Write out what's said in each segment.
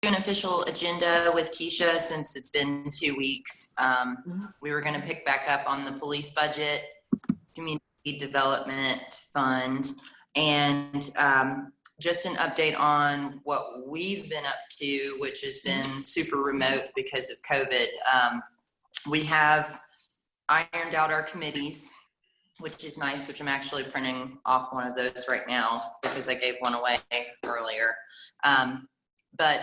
an official agenda with Keisha since it's been 2 weeks. We were going to pick back up on the police budget, community development fund, and just an update on what we've been up to, which has been super remote because of COVID. We have ironed out our committees, which is nice, which I'm actually printing off one of those right now because I gave one away earlier. But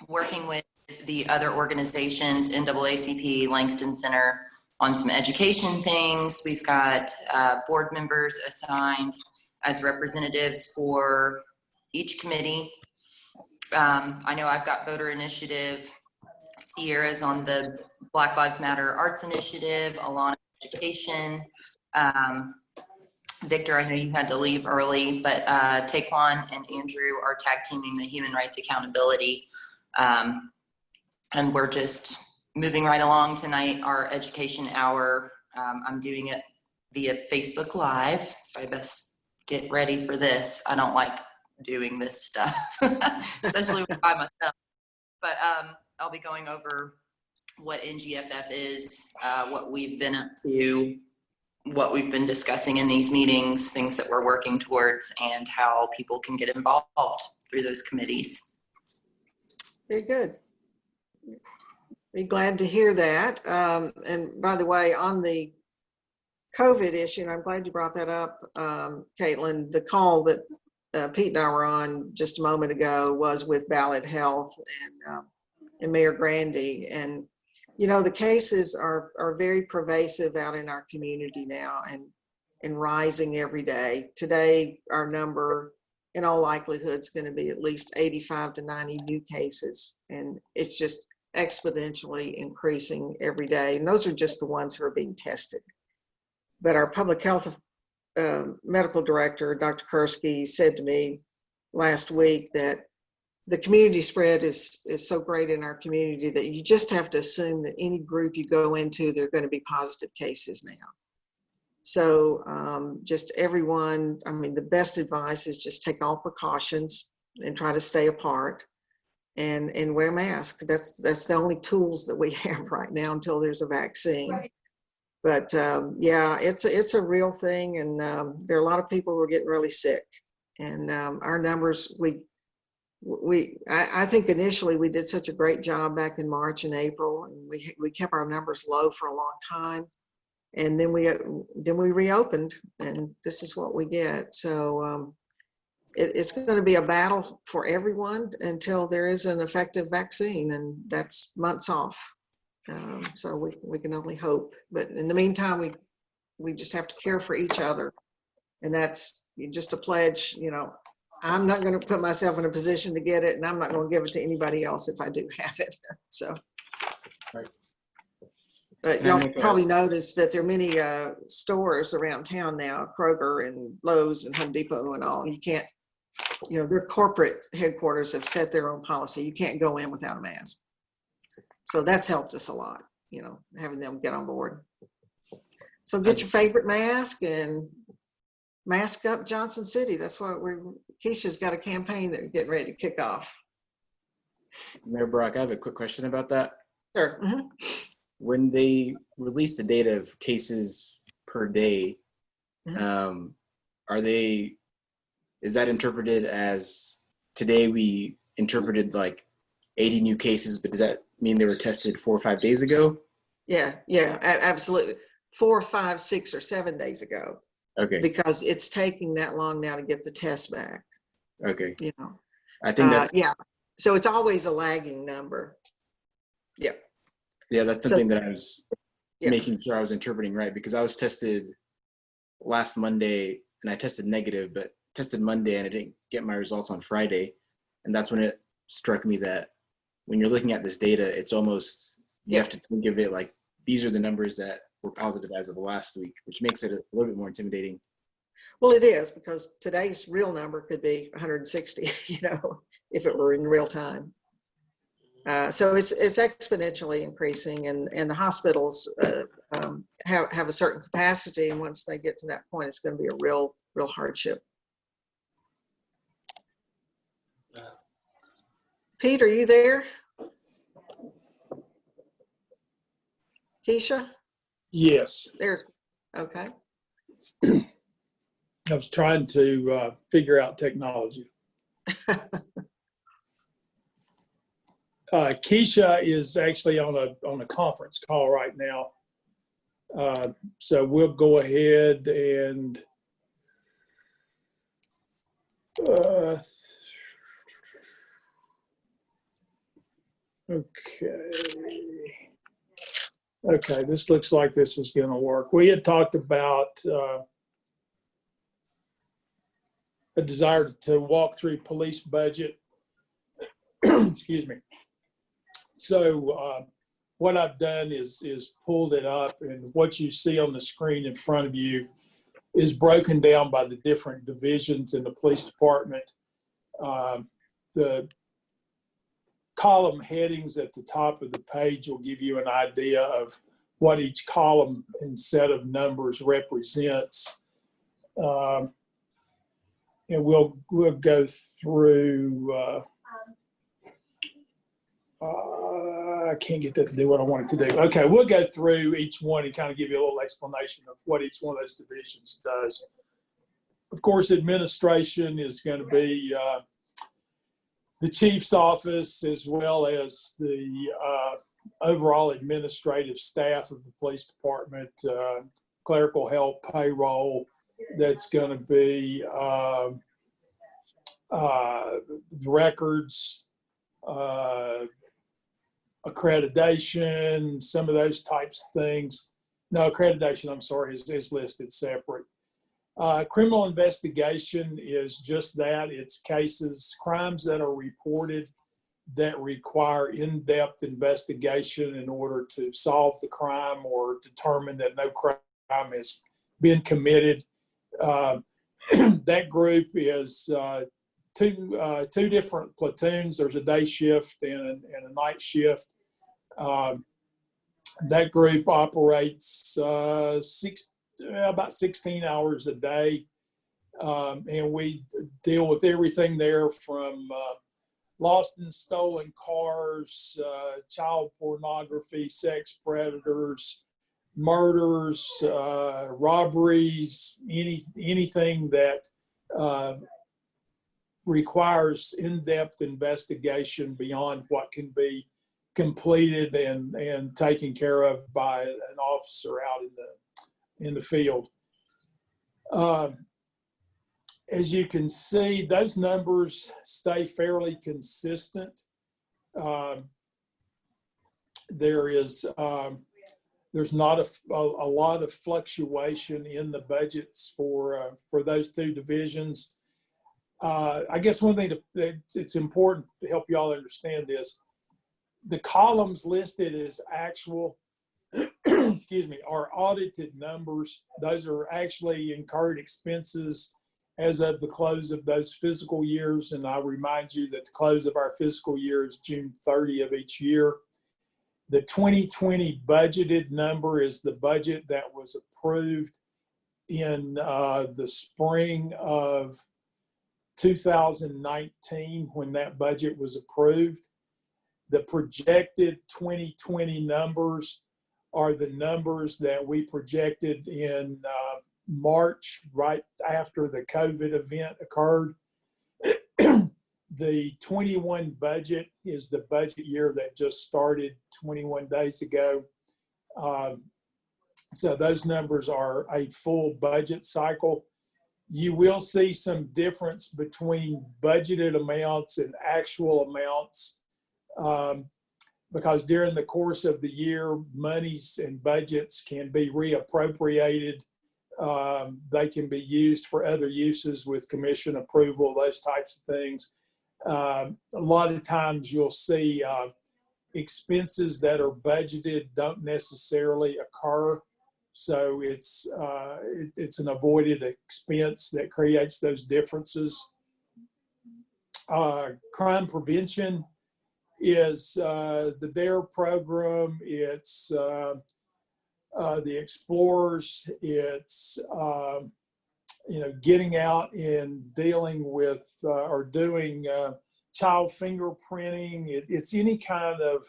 working with the other organizations, NAACP, Langston Center, on some education things. We've got board members assigned as representatives for each committee. I know I've got voter initiative. Sierra's on the Black Lives Matter Arts Initiative, Alana Education. Victor, I know you had to leave early, but Taekwon and Andrew are tag teaming the Human Rights Accountability. And we're just moving right along tonight. Our education hour, I'm doing it via Facebook Live, so I best get ready for this. I don't like doing this stuff, especially by myself. But I'll be going over what NGFF is, what we've been up to, what we've been discussing in these meetings, things that we're working towards, and how people can get involved through those committees. Very good. Be glad to hear that. And by the way, on the COVID issue, and I'm glad you brought that up, Caitlin, the call that Pete and I were on just a moment ago was with Ballot Health and Mayor Grandy. And, you know, the cases are very pervasive out in our community now and rising every day. Today, our number in all likelihood is going to be at least 85 to 90 new cases. And it's just exponentially increasing every day. And those are just the ones who are being tested. But our public health medical director, Dr. Kursky, said to me last week that the community spread is so great in our community that you just have to assume that any group you go into, there are going to be positive cases now. So just everyone, I mean, the best advice is just take all precautions and try to stay apart and wear masks. That's the only tools that we have right now until there's a vaccine. Right. But yeah, it's a real thing, and there are a lot of people who are getting really sick. And our numbers, I think initially we did such a great job back in March and April, and we kept our numbers low for a long time. And then we reopened, and this is what we get. So it's going to be a battle for everyone until there is an effective vaccine, and that's months off. So we can only hope. But in the meantime, we just have to care for each other, and that's just a pledge. You know, I'm not going to put myself in a position to get it, and I'm not going to give it to anybody else if I do have it. So. Right. But y'all probably noticed that there are many stores around town now, Kroger and Lowe's and Home Depot and all. You can't, you know, their corporate headquarters have set their own policy. You can't go in without a mask. So that's helped us a lot, you know, having them get on board. So get your favorite mask and mask up Johnson City. That's what Keisha's got a campaign that we're getting ready to kick off. Mayor Brock, I have a quick question about that. Sure. Mm-hmm. When they release the data of cases per day, Mm-hmm. Is that interpreted as today we interpreted like 80 new cases, but does that mean they were tested 4 or 5 days ago? Yeah, absolutely. 4, 5, 6, or 7 days ago. Okay. Because it's taking that long now to get the test back. Okay. You know. I think that's yeah. So it's always a lagging number. Yeah. Yeah, that's something that I was making sure I was interpreting right, because I was tested last Monday and I tested negative, but tested Monday and I didn't get my results on Friday. And that's when it struck me that when you're looking at this data, it's almost, you have to think of it like, these are the numbers that were positive as of last week, which makes it a little bit more intimidating. Well, it is, because today's real number could be 160, you know, if it were in real time. So it's exponentially increasing, and the hospitals have a certain capacity, and once they get to that point, it's going to be a real hardship. Pete, are you there? Keisha? Yes, There's, okay. I was trying to figure out technology. Keisha is actually on a conference call right now. So we'll go ahead and okay, this looks like this is going to work. We had talked about a desire to walk through police budget. Excuse me. So what I've done is pulled it up, and what you see on the screen in front of you is broken down by the different divisions in the police department. The column headings at the top of the page will give you an idea of what each column and set of numbers represents. And we'll go through, I can't get that to do what I want it to do. Okay, we'll go through each one and kind of give you a little explanation of what each one of those divisions does. Of course, administration is going to be the chief's office, as well as the overall administrative staff of the police department, clerical help, payroll. That's going to be the records, accreditation, some of those types of things. No, accreditation, I'm sorry, is listed separate. Criminal investigation is just that. It's cases, crimes that are reported that require in-depth investigation in order to solve the crime or determine that no crime has been committed. That group is two different platoons. There's a day shift and a night shift. That group operates about 16 hours a day. And we deal with everything there from lost and stolen cars, child pornography, sex predators, murders, robberies, anything that requires in-depth investigation beyond what can be completed and taken care of by an officer out in the field. As you can see, those numbers stay fairly consistent. There's not a lot of fluctuation in the budgets for those two divisions. I guess one thing it's important to help you all understand this. The columns listed as actual, excuse me, are audited numbers. Those are actually incurred expenses as of the close of those fiscal years. And I remind you that the close of our fiscal year is June 30 of each year. The 2020 budgeted number is the budget that was approved in the spring of 2019 when that budget was approved. The projected 2020 numbers are the numbers that we projected in March, right after the COVID event occurred. The 21 budget is the budget year that just started 21 days ago. So those numbers are a full budget cycle. You will see some difference between budgeted amounts and actual amounts because during the course of the year, monies and budgets can be reappropriated. They can be used for other uses with commission approval, those types of things. A lot of times you'll see expenses that are budgeted don't necessarily occur. So it's an avoided expense that creates those differences. Crime prevention is the DARE program. It's the Explorers. It's getting out and dealing with or doing child fingerprinting. It's any kind of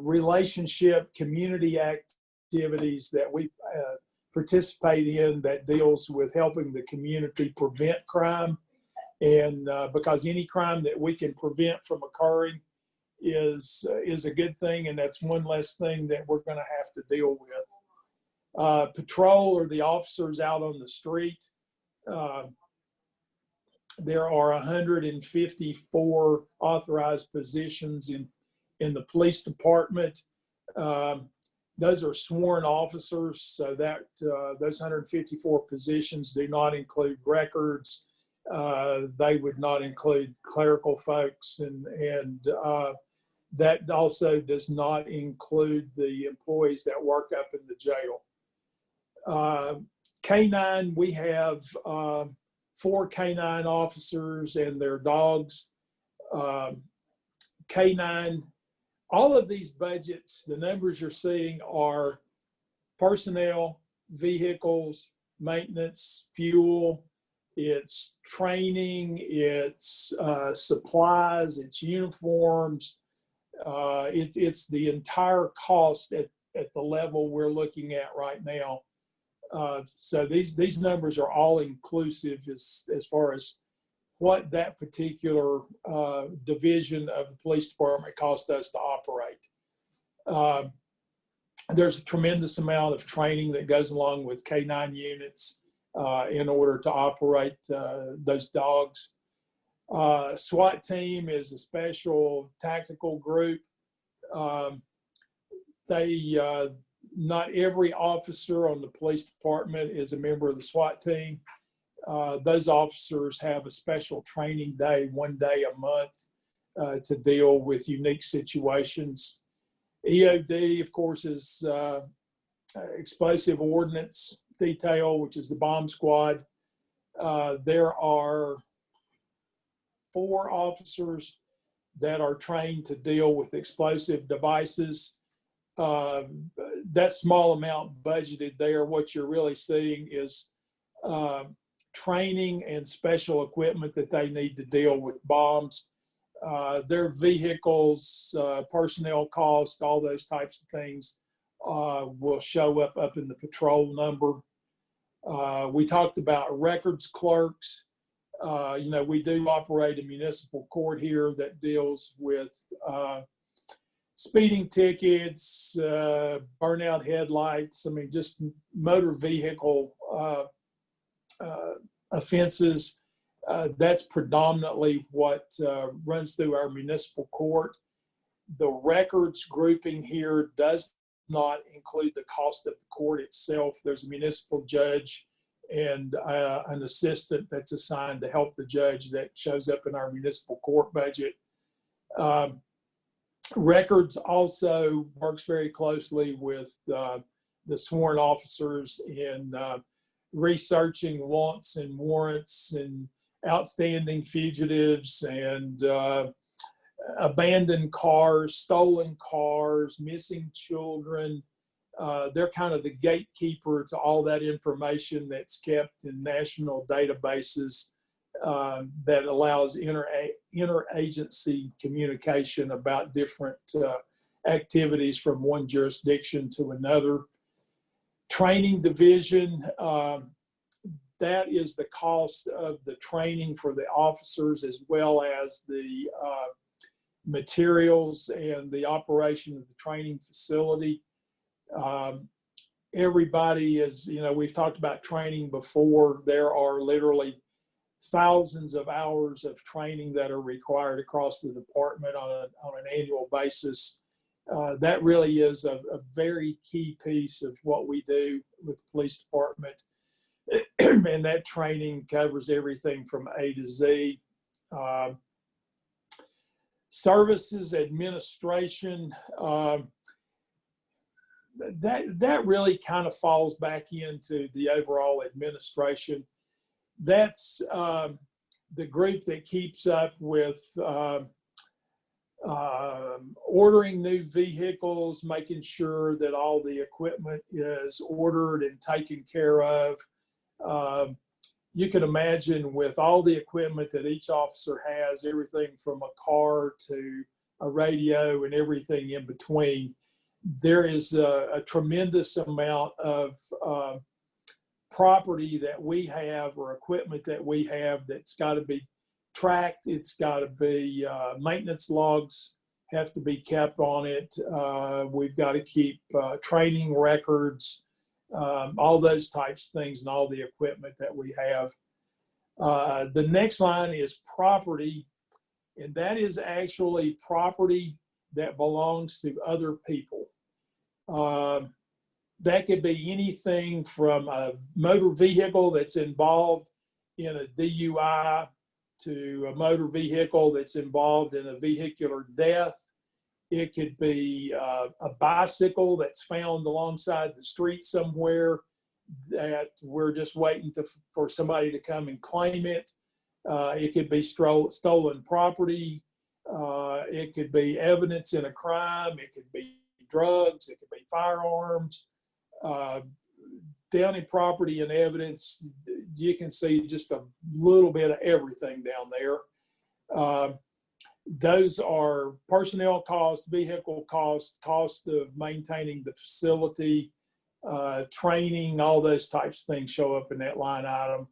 relationship, community activities that we participate in that deals with helping the community prevent crime. And because any crime that we can prevent from occurring is a good thing, and that's one less thing that we're going to have to deal with. Patrol are the officers out on the street. There are 154 authorized positions in the police department. Those are sworn officers, so that those 154 positions do not include records. They would not include clerical folks, and that also does not include the employees that work up in the jail. K-9, we have 4 K-9 officers and their dogs. K-9, all of these budgets, the numbers you're seeing are personnel, vehicles, maintenance, fuel, it's training, it's supplies, it's uniforms. It's the entire cost at the level we're looking at right now. So these numbers are all inclusive as far as what that particular division of the police department cost us to operate. There's a tremendous amount of training that goes along with K-9 units in order to operate those dogs. SWAT team is a special tactical group. Not every officer on the police department is a member of the SWAT team. Those officers have a special training day, 1 day a month, to deal with unique situations. EOD, of course, is explosive ordnance detail, which is the bomb squad. There are 4 officers that are trained to deal with explosive devices. That small amount budgeted there, what you're really seeing is training and special equipment that they need to deal with bombs. Their vehicles, personnel costs, all those types of things will show up in the patrol number. We talked about records clerks. We do operate a municipal court here that deals with speeding tickets, burnout headlights, just motor vehicle offenses. That's predominantly what runs through our municipal court. The records grouping here does not include the cost of the court itself. There's a municipal judge and an assistant that's assigned to help the judge that shows up in our municipal court budget. Records also works very closely with the sworn officers in researching wants and warrants and outstanding fugitives and abandoned cars, stolen cars, missing children. They're kind of the gatekeeper to all that information that's kept in national databases that allows interagency communication about different activities from one jurisdiction to another. Training division, that is the cost of the training for the officers as well as the materials and the operation of the training facility. Everybody is, we've talked about training before. There are literally thousands of hours of training that are required across the department on an annual basis. That really is a very key piece of what we do with the police department. And that training covers everything from A to Z. Services administration, that really kind of falls back into the overall administration. That's the group that keeps up with ordering new vehicles, making sure that all the equipment is ordered and taken care of, you can imagine with all the equipment that each officer has, everything from a car to a radio and everything in between, there is a tremendous amount of property that we have or equipment that we have that's got to be tracked. It's got to be maintenance logs have to be kept on it. We've got to keep training records, all those types of things, and all the equipment that we have. The next line is property, and that is actually property that belongs to other people. That could be anything from a motor vehicle that's involved in a DUI to a motor vehicle that's involved in a vehicular death. It could be a bicycle that's found alongside the street somewhere that we're just waiting for somebody to come and claim it. It could be stolen property. It could be evidence in a crime. It could be drugs. It could be firearms. Down in property and evidence, you can see just a little bit of everything down there. Those are personnel costs, vehicle costs, cost of maintaining the facility, training, all those types of things show up in that line item.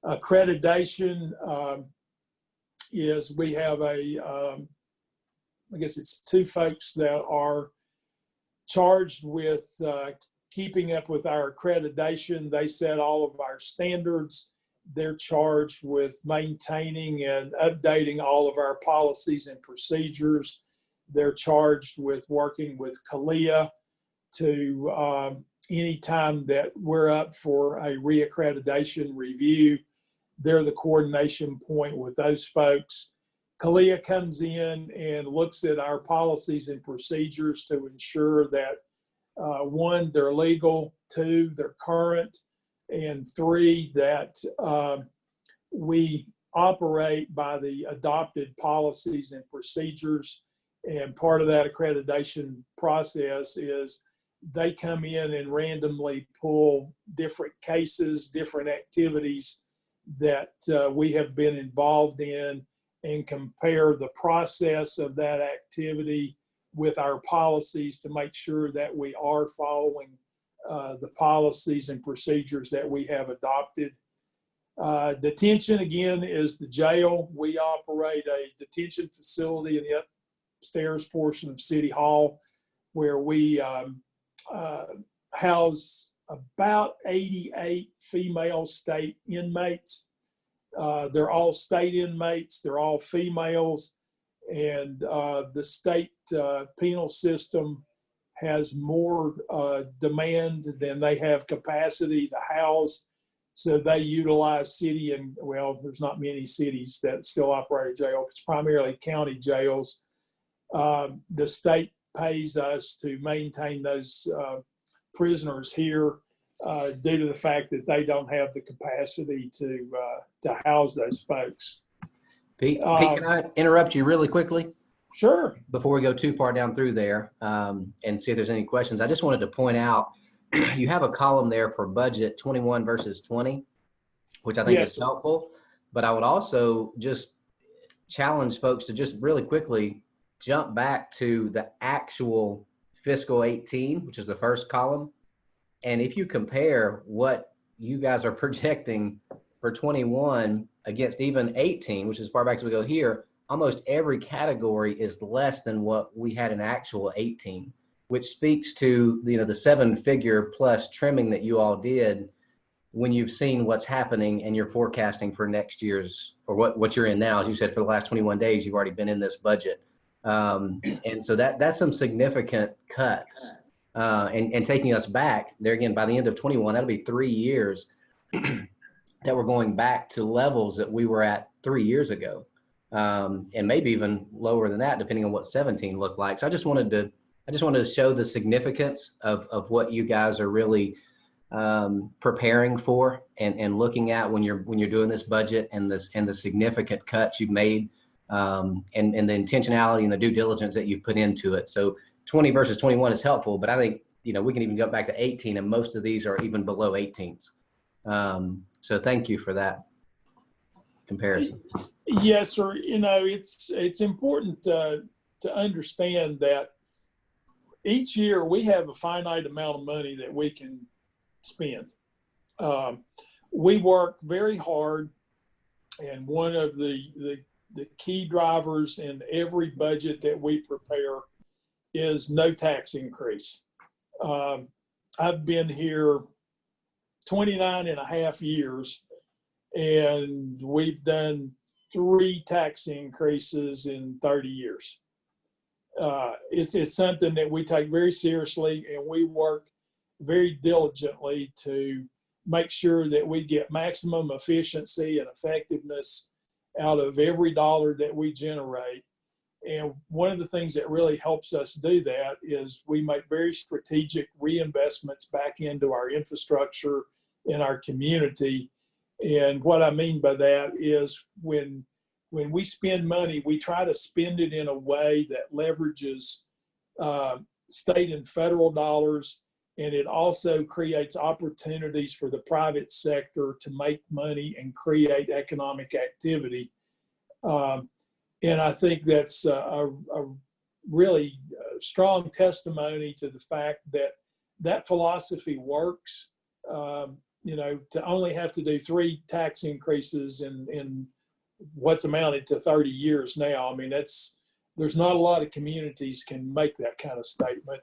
Accreditation is we have I guess it's two folks that are charged with keeping up with our accreditation. They set all of our standards. They're charged with maintaining and updating all of our policies and procedures. They're charged with working with CALEA to anytime that we're up for a reaccreditation review, they're the coordination point with those folks. CALEA comes in and looks at our policies and procedures to ensure that one, they're legal, two, they're current, and three, that we operate by the adopted policies and procedures. And part of that accreditation process is they come in and randomly pull different cases, different activities that we have been involved in, and compare the process of that activity with our policies to make sure that we are following the policies and procedures that we have adopted. Detention, again, is the jail. We operate a detention facility in the upstairs portion of City Hall where we house about 88 female state inmates. They're all state inmates. They're all females. And the state penal system has more demand than they have capacity to house. So they utilize city and, well, there's not many cities that still operate a jail. It's primarily county jails. The state pays us to maintain those prisoners here due to the fact that they don't have the capacity to house those folks. Pete, can I interrupt you really quickly? Sure. Before we go too far down through there and see if there's any questions, I just wanted to point out you have a column there for budget 21 versus 20, which I think is helpful. But I would also just challenge folks to just really quickly jump back to the actual fiscal 18, which is the first column. And if you compare what you guys are projecting for 21 against even 18, which is as far back as we go here, almost every category is less than what we had in actual 18, which speaks to the 7-figure plus trimming that you all did when you've seen what's happening and you're forecasting for next year's, or what you're in now. As you said, for the last 21 days, you've already been in this budget. And so that's some significant cuts. And taking us back there again, by the end of 21, that'll be 3 years that we're going back to levels that we were at 3 years ago. And maybe even lower than that, depending on what 17 looked like. So I just wanted to show the significance of what you guys are really preparing for and looking at when you're doing this budget and the significant cuts you've made and the intentionality and the due diligence that you've put into it. So 20 versus 21 is helpful, but I think we can even go back to 18, and most of these are even below 18s. So thank you for that comparison. Yes, sir. It's important to understand that each year we have a finite amount of money that we can spend. We work very hard, and one of the key drivers in every budget that we prepare is no tax increase. I've been here 29 and a half years, and we've done 3 tax increases in 30 years. It's something that we take very seriously, and we work very diligently to make sure that we get maximum efficiency and effectiveness out of every dollar that we generate. And one of the things that really helps us do that is we make very strategic reinvestments back into our infrastructure in our community. And what I mean by that is when we spend money, we try to spend it in a way that leverages state and federal dollars, and it also creates opportunities for the private sector to make money and create economic activity. And I think that's a really strong testimony to the fact that that philosophy works. To only have to do 3 tax increases in what's amounted to 30 years now. I mean, there's not a lot of communities can make that kind of statement.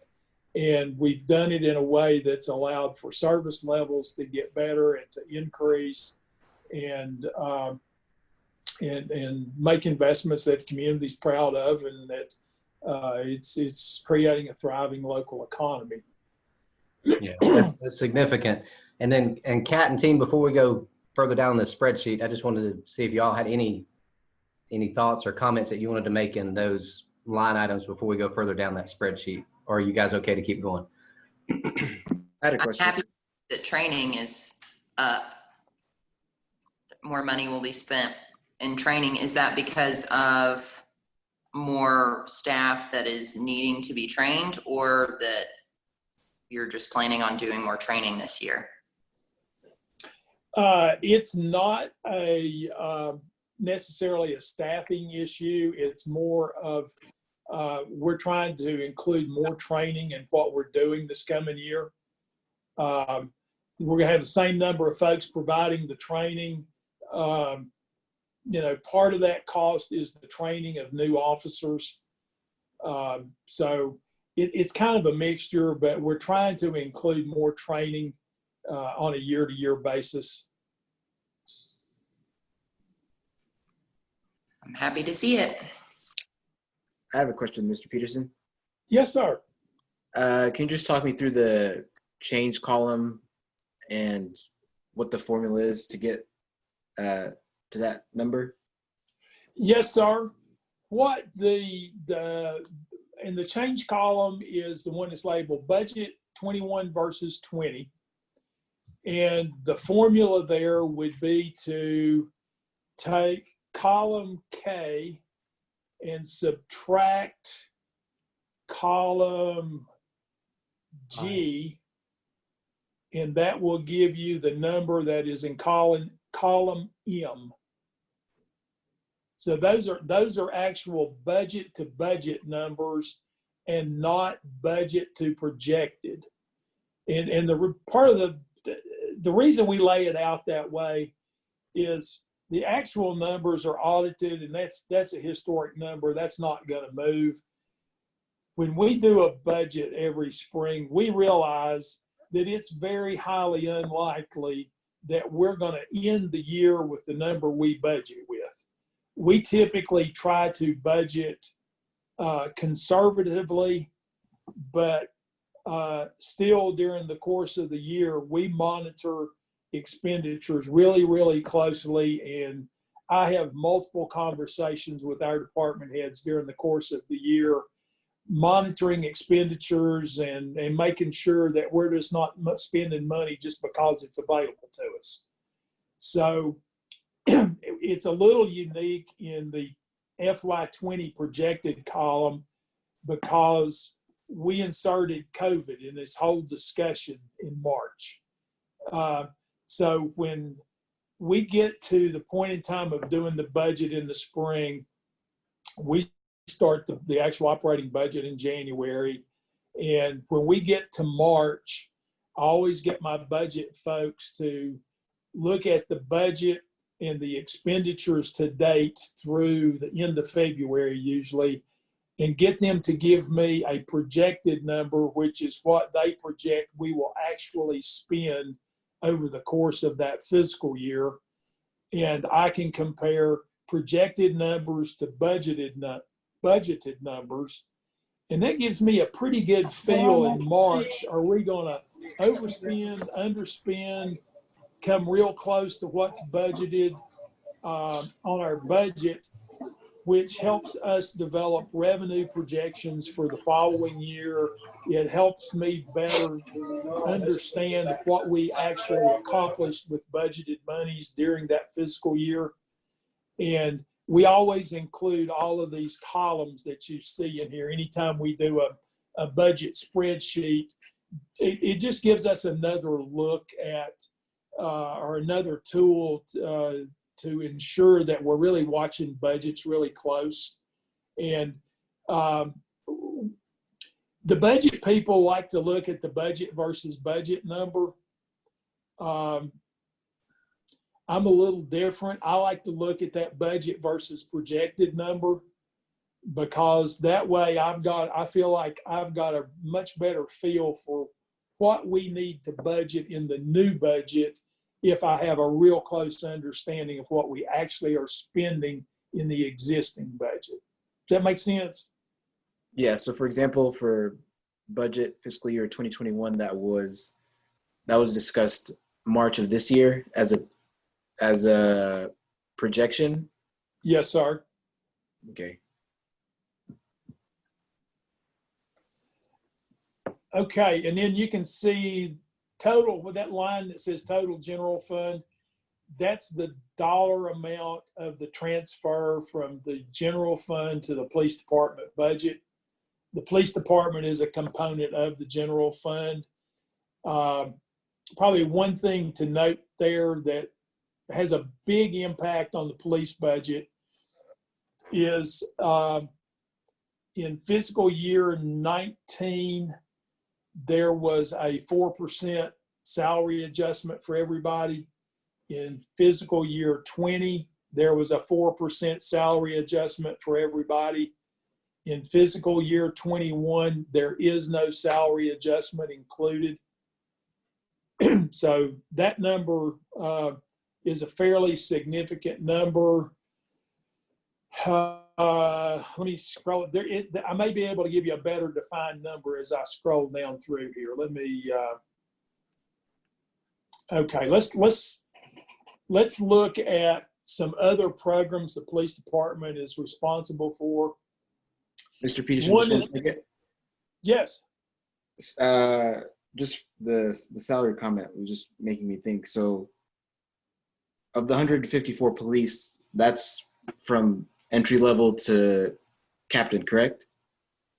And we've done it in a way that's allowed for service levels to get better and to increase, and make investments that the community's proud of, and that it's creating a thriving local economy. Yeah, that's significant. And Kat and team, before we go further down the spreadsheet, I just wanted to see if y'all had any thoughts or comments that you wanted to make in those line items before we go further down that spreadsheet. Or are you guys okay to keep going? I had a question. I'm happy that training is up. More money will be spent in training. Is that because of more staff that is needing to be trained, or that you're just planning on doing more training this year? It's not necessarily a staffing issue. It's more of we're trying to include more training in what we're doing this coming year. We're going to have the same number of folks providing the training. Part of that cost is the training of new officers. So it's kind of a mixture, but we're trying to include more training on a year-to-year basis. I'm happy to see it. I have a question, Mr. Peterson. Yes, sir. Can you just talk me through the change column and what the formula is to get to that number? Yes, sir. What in the change column is the one that's labeled budget 21 versus 20. And the formula there would be to take column K and subtract column G, and that will give you the number that is in column M. So those are actual budget to budget numbers and not budget to projected. And the part of the reason we lay it out that way is the actual numbers are audited, and that's a historic number. That's not going to move. When we do a budget every spring, we realize that it's very highly unlikely that we're going to end the year with the number we budget with. We typically try to budget conservatively, but still during the course of the year, we monitor expenditures really, really closely. And I have multiple conversations with our department heads during the course of the year, monitoring expenditures and making sure that we're just not spending money just because it's available to us. So it's a little unique in the FY20 projected column because we inserted COVID in this whole discussion in March. So when we get to the point in time of doing the budget in the spring, we start the actual operating budget in January. And when we get to March, I always get my budget folks to look at the budget and the expenditures to date through the end of February usually, and get them to give me a projected number, which is what they project we will actually spend over the course of that fiscal year. And I can compare projected numbers to budgeted numbers. And that gives me a pretty good feel in March. Are we going to overspend, underspend, come real close to what's budgeted on our budget, which helps us develop revenue projections for the following year. It helps me better understand what we actually accomplished with budgeted monies during that fiscal year. And we always include all of these columns that you see in here. Anytime we do a budget spreadsheet, it just gives us another look at or another tool to ensure that we're really watching budgets really close. And the budget people like to look at the budget versus budget number. I'm a little different. I like to look at that budget versus projected number, because that way I feel like I've got a much better feel for what we need to budget in the new budget if I have a real close understanding of what we actually are spending in the existing budget. Does that make sense? Yeah. So for example, for budget fiscal year 2021, that was discussed March of this year as a projection. Yes, sir. Okay. Okay, and then you can see total, with that line that says total general fund, that's the dollar amount of the transfer from the general fund to the police department budget. The police department is a component of the general fund. Probably one thing to note there that has a big impact on the police budget is in fiscal year 19, there was a 4% salary adjustment for everybody. In fiscal year 20, there was a 4% salary adjustment for everybody. In fiscal year 21, there is no salary adjustment included. So that number is a fairly significant number. Let me scroll there. I may be able to give you a better defined number as I scroll down through here. Let me. Okay, let's look at some other programs the police department is responsible for. Mr. Peterson, just one second. Yes. Just the salary comment was just making me think. So, of the 154 police, that's from entry level to captain, correct?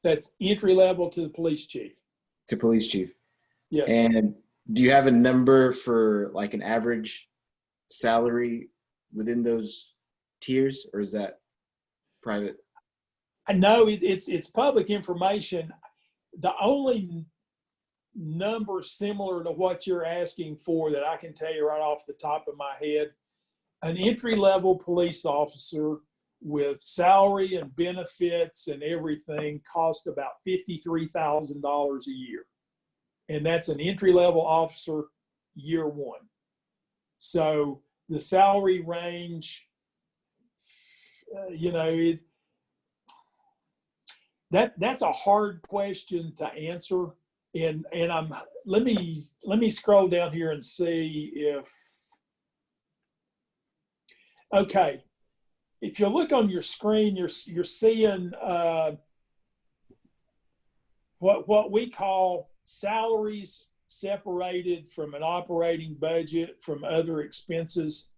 That's entry level to the police chief. To police chief. Yes. And do you have a number for like an average salary within those tiers, or is that private? I know it's public information. The only number similar to what you're asking for that I can tell you right off the top of my head, an entry-level police officer with salary and benefits and everything cost about $53,000 a year. And that's an entry-level officer year one. So the salary range, that's a hard question to answer. And let me scroll down here and see if, okay. If you look on your screen, you're seeing what we call salaries separated from an operating budget from other expenses.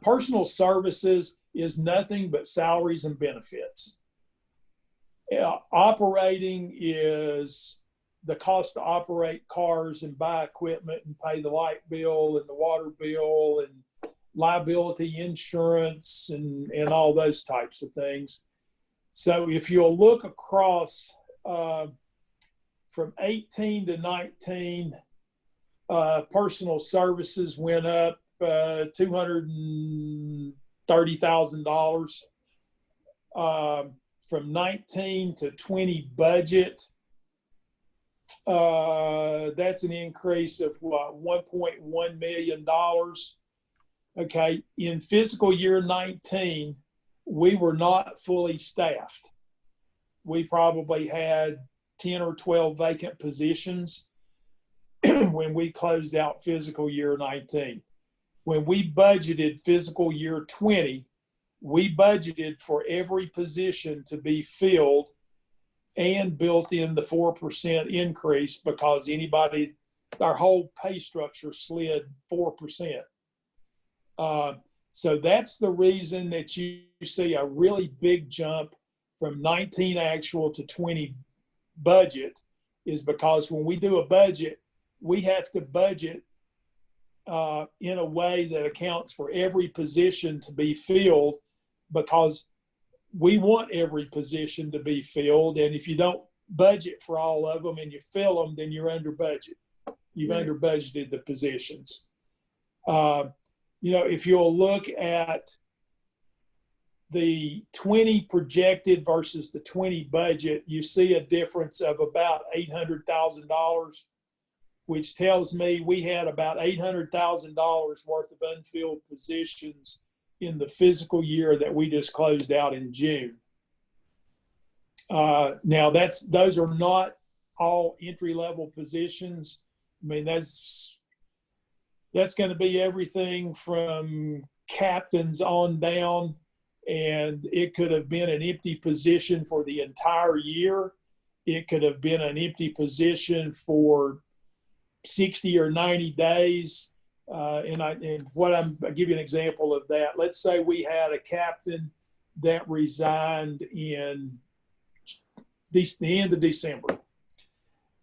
Personal services is nothing but salaries and benefits. Operating is the cost to operate cars and buy equipment and pay the light bill and the water bill and liability insurance and all those types of things. So if you'll look across from 18 to 19, personal services went up $230,000. From 19 to 20 budget, that's an increase of what, $1.1 million. Okay, in fiscal year 19, we were not fully staffed. We probably had 10 or 12 vacant positions when we closed out fiscal year 19. When we budgeted fiscal year 20, we budgeted for every position to be filled and built in the 4% increase because our whole pay structure slid 4%. So that's the reason that you see a really big jump from 19 actual to 20 budget, is because when we do a budget, we have to budget in a way that accounts for every position to be filled, because we want every position to be filled. And if you don't budget for all of them and you fill them, then you're under budget. You've under budgeted the positions. If you'll look at the 20 projected versus the 20 budget, you see a difference of about $800,000, which tells me we had about $800,000 worth of unfilled positions in the fiscal year that we just closed out in June. Now those are not all entry-level positions. I mean, that's going to be everything from captains on down, and it could have been an empty position for the entire year. It could have been an empty position for 60 or 90 days. I'll give you an example of that. Let's say we had a captain that resigned in the end of December.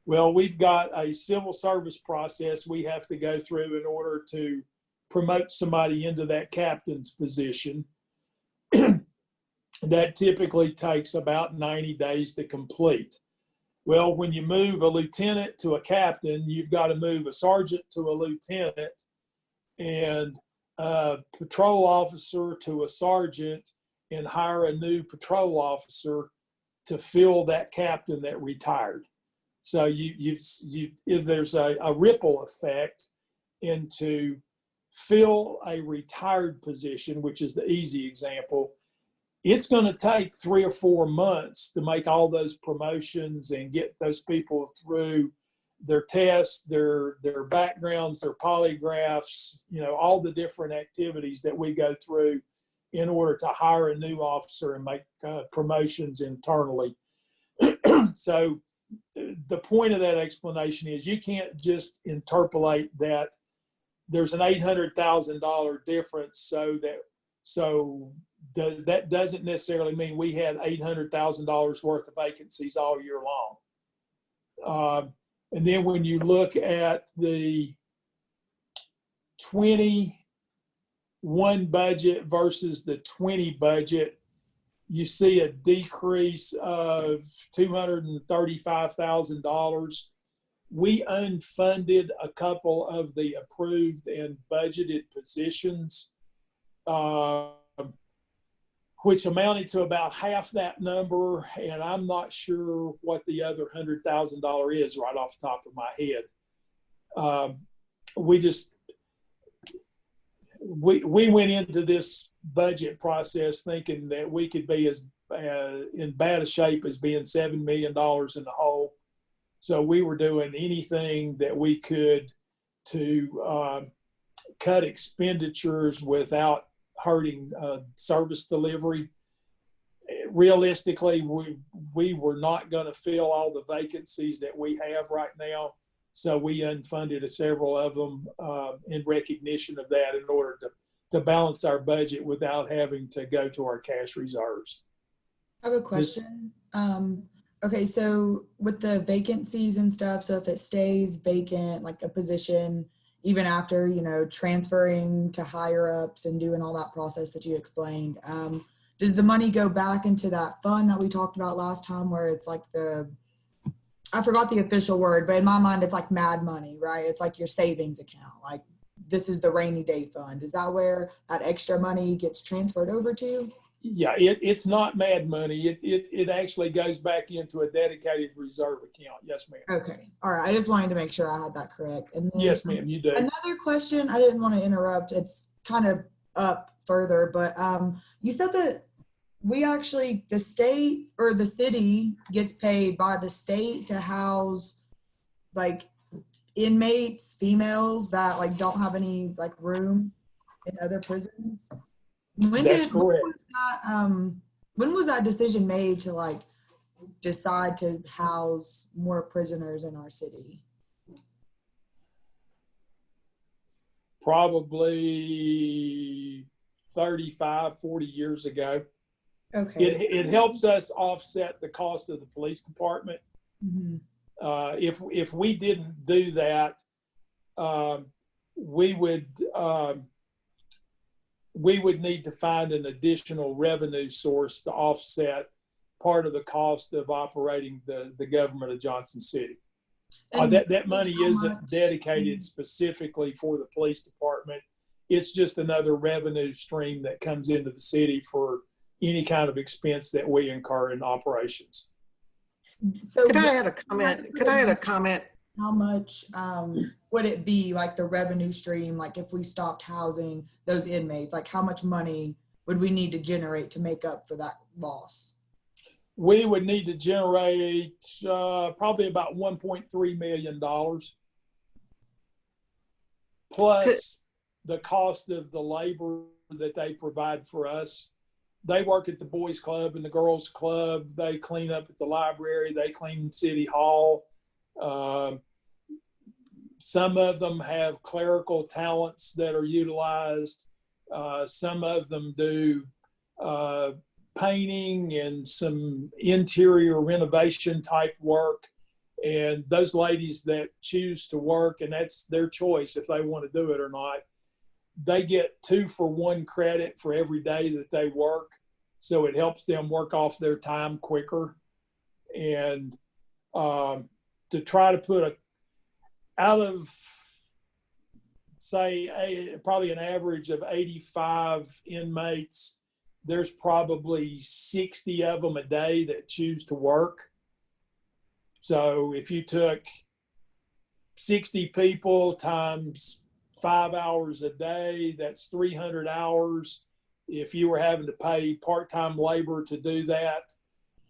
Well, we've got a civil service process we have to go through in order to promote somebody into that captain's position. That typically takes about 90 days to complete. Well, when you move a lieutenant to a captain, you've got to move a sergeant to a lieutenant, and a patrol officer to a sergeant, and hire a new patrol officer to fill that captain that retired. So if there's a ripple effect into fill a retired position, which is the easy example. It's going to take 3 or 4 months to make all those promotions and get those people through their tests, their backgrounds, their polygraphs, all the different activities that we go through in order to hire a new officer and make promotions internally. So the point of that explanation is you can't just interpolate that there's an $800,000 difference. That doesn't necessarily mean we had $800,000 worth of vacancies all year long. And then when you look at the 21 budget versus the 20 budget, you see a decrease of $235,000. We unfunded a couple of the approved and budgeted positions, which amounted to about half that number, and I'm not sure what the other $100,000 is right off the top of my head. We went into this budget process thinking that we could be as in bad a shape as being $7 million in the hole. So we were doing anything that we could to cut expenditures without hurting service delivery. Realistically, we were not going to fill all the vacancies that we have right now. So we unfunded several of them in recognition of that in order to balance our budget without having to go to our cash reserves. I have a question. Okay, so with the vacancies and stuff, so if it stays vacant, like a position, even after, you know, transferring to higher ups and doing all that process that you explained, does the money go back into that fund that we talked about last time where it's like I forgot the official word, but in my mind, it's like mad money, right? It's like your savings account. Like this is the rainy day fund. Is that where that extra money gets transferred over to? Yeah, it's not mad money. It actually goes back into a dedicated reserve account. Yes, ma'am. Okay. All right. I just wanted to make sure I had that correct. And then Yes, ma'am, you do. another question, I didn't want to interrupt. It's kind of up further, but you said that the state or the city gets paid by the state to house like inmates, females that like don't have any like room in other prisons. That's correct. When was that decision made to like decide to house more prisoners in our city? Probably 35, 40 years ago. Okay. It helps us offset the cost of the police department. Mm-hmm. If we didn't do that, we would need to find an additional revenue source to offset part of the cost of operating the government of Johnson City. That money isn't dedicated specifically for the police department. It's just another revenue stream that comes into the city for any kind of expense that we incur in operations. So Could I add a comment? How much would it be like the revenue stream? Like if we stopped housing those inmates, like how much money would we need to generate to make up for that loss? We would need to generate probably about $1.3 million plus the cost of the labor that they provide for us. They work at the boys club and the girls club. They clean up at the library. They clean City Hall. Some of them have clerical talents that are utilized. Some of them do painting and some interior renovation type work. And those ladies that choose to work, and that's their choice if they want to do it or not, they get 2-for-1 credit for every day that they work. So it helps them work off their time quicker. And to try to put out of, say, probably an average of 85 inmates, there's probably 60 of them a day that choose to work. So if you took 60 people times 5 hours a day, that's 300 hours. If you were having to pay part-time labor to do that,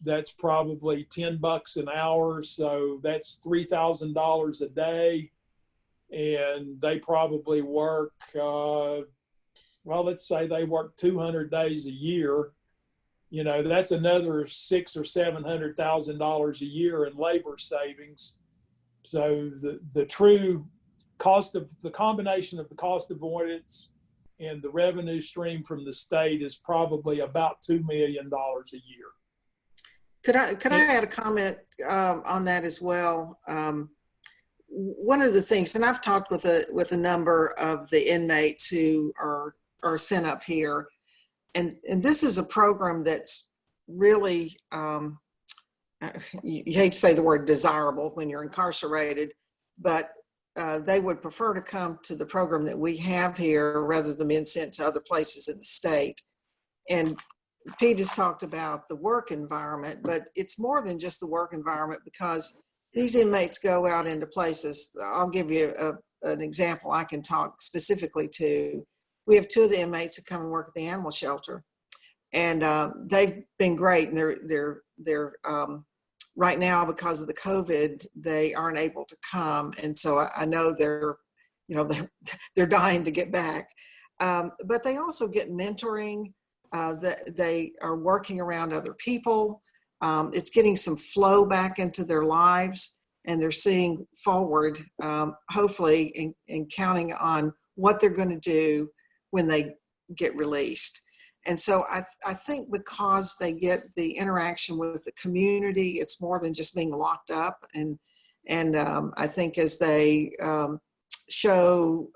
that's probably $10 an hour. So that's $3,000 a day. And they probably work, let's say they work 200 days a year. You know, that's another $600,000 or $700,000 a year in labor savings. So the true cost of the combination of the cost avoidance and the revenue stream from the state is probably about $2 million a year. Could I add a comment on that as well? One of the things, and I've talked with a number of the inmates who are sent up here, and this is a program that's really, you hate to say the word desirable when you're incarcerated, but they would prefer to come to the program that we have here rather than being sent to other places in the state. And Pete has talked about the work environment, but it's more than just the work environment because these inmates go out into places. I'll give you an example I can talk specifically to. We have 2 of the inmates who come and work at the animal shelter, and they've been great. And they're right now, because of the COVID, they aren't able to come, and so I know they're dying to get back. But they also get mentoring. They are working around other people. It's getting some flow back into their lives, and they're seeing forward, hopefully, and counting on what they're going to do when they get released. And so I think because they get the interaction with the community, it's more than just being locked up. And I think as they show,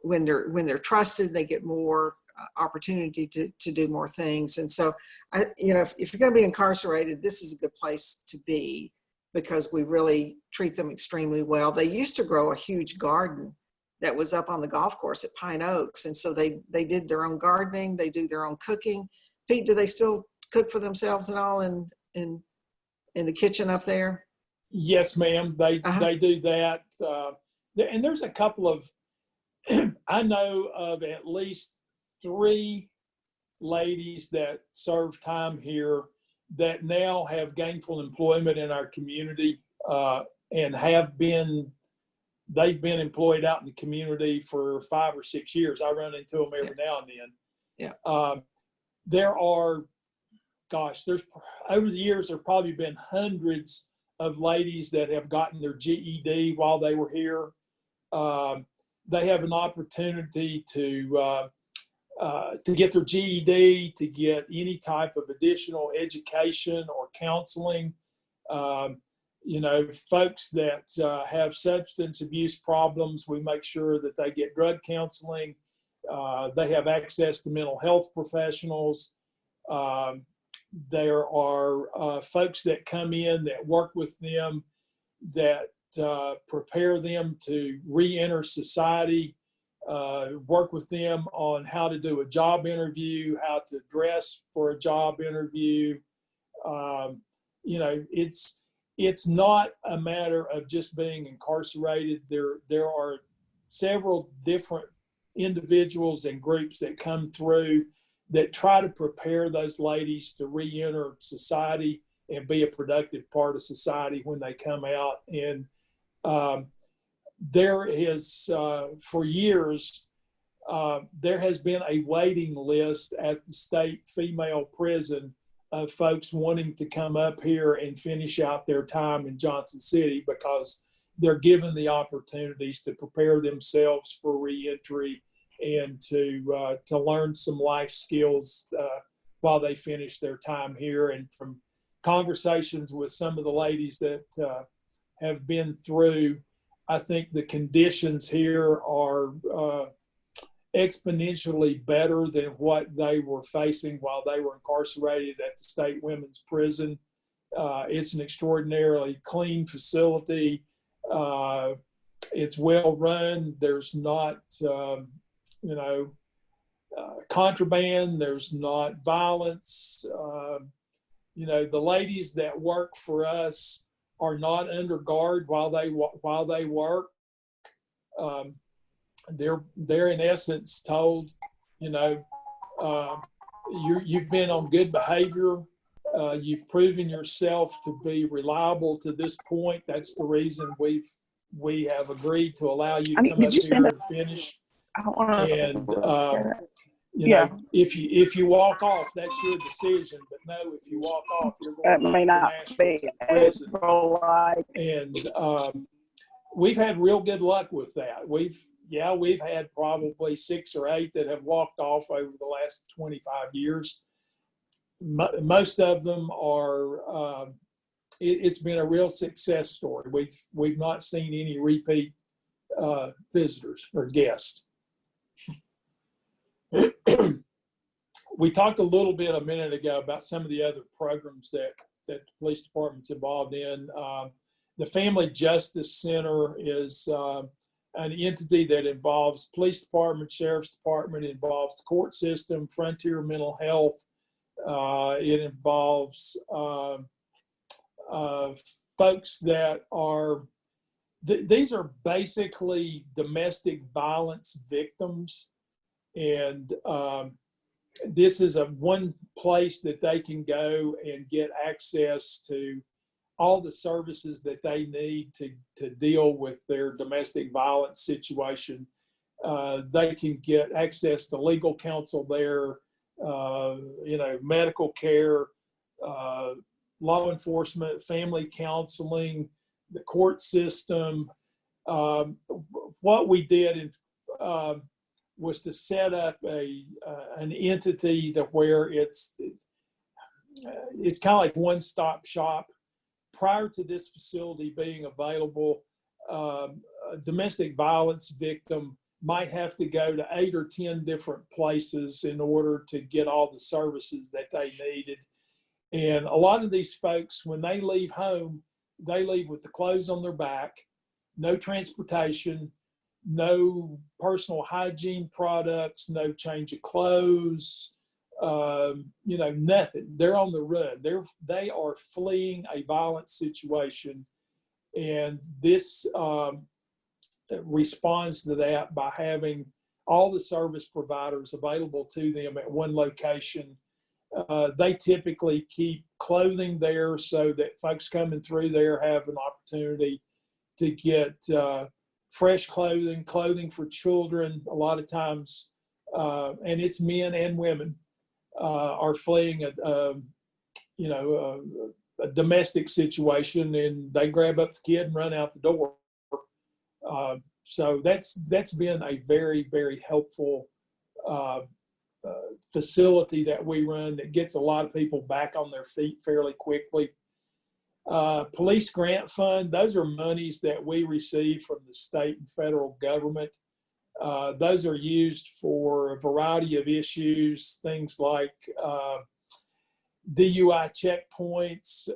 when they're trusted, they get more opportunity to do more things. And so, if you're going to be incarcerated, this is a good place to be, because we really treat them extremely well. They used to grow a huge garden that was up on the golf course at Pine Oaks. And so they did their own gardening, they do their own cooking. Pete, do they still cook for themselves and all in the kitchen up there? Yes, ma'am. They do that. And there's a couple of, I know of at least 3 ladies that served time here that now have gainful employment in our community, and they've been employed out in the community for 5 or 6 years. I run into them every now and then. Yeah. There are, there's over the years, there've probably been hundreds of ladies that have gotten their GED while they were here. They have an opportunity to get their GED, to get any type of additional education or counseling. Folks that have substance abuse problems, we make sure that they get drug counseling. They have access to mental health professionals. There are folks that come in that work with them, that prepare them to re-enter society, work with them on how to do a job interview, how to dress for a job interview. It's not a matter of just being incarcerated. There are several different individuals and groups that come through that try to prepare those ladies to re-enter society and be a productive part of society when they come out. And there is, for years, there has been a waiting list at the state female prison of folks wanting to come up here and finish out their time in Johnson City, because they're given the opportunities to prepare themselves for reentry and to learn some life skills while they finish their time here. And from conversations with some of the ladies that have been through, I think the conditions here are exponentially better than what they were facing while they were incarcerated at the state women's prison. It's an extraordinarily clean facility. It's well run. There's not, contraband. There's not violence. The ladies that work for us are not under guard while they work. They're in essence told, you've been on good behavior. You've proven yourself to be reliable to this point. That's the reason we have agreed to allow you to come up here and finish. And if you walk off, that's your decision. But no, if you walk off, you're going to Nashville prison. And we've had real good luck with that. We've had probably 6 or 8 that have walked off over the last 25 years. Most of them are, it's been a real success story. We've not seen any repeat visitors or guests. We talked a little bit a minute ago about some of the other programs that the police department's involved in. The Family Justice Center is an entity that involves police department, sheriff's department, it involves the court system, Frontier Mental Health. It involves folks that are, these are basically domestic violence victims. And this is one place that they can go and get access to all the services that they need to deal with their domestic violence situation. They can get access to legal counsel there, medical care, law enforcement, family counseling, the court system. What we did was to set up an entity to where it's kind of like one-stop shop. Prior to this facility being available, a domestic violence victim might have to go to 8 or 10 different places in order to get all the services that they needed. And a lot of these folks, when they leave home, they leave with the clothes on their back, no transportation, no personal hygiene products, no change of clothes, nothing. They're on the run. They are fleeing a violent situation. And this responds to that by having all the service providers available to them at one location. They typically keep clothing there so that folks coming through there have an opportunity to get fresh clothing for children. A lot of times, and it's men and women, are fleeing a domestic situation, and they grab up the kid and run out the door. So that's been a very, very helpful facility that we run that gets a lot of people back on their feet fairly quickly. Police grant fund, those are monies that we receive from the state and federal government. Those are used for a variety of issues, things like DUI checkpoints,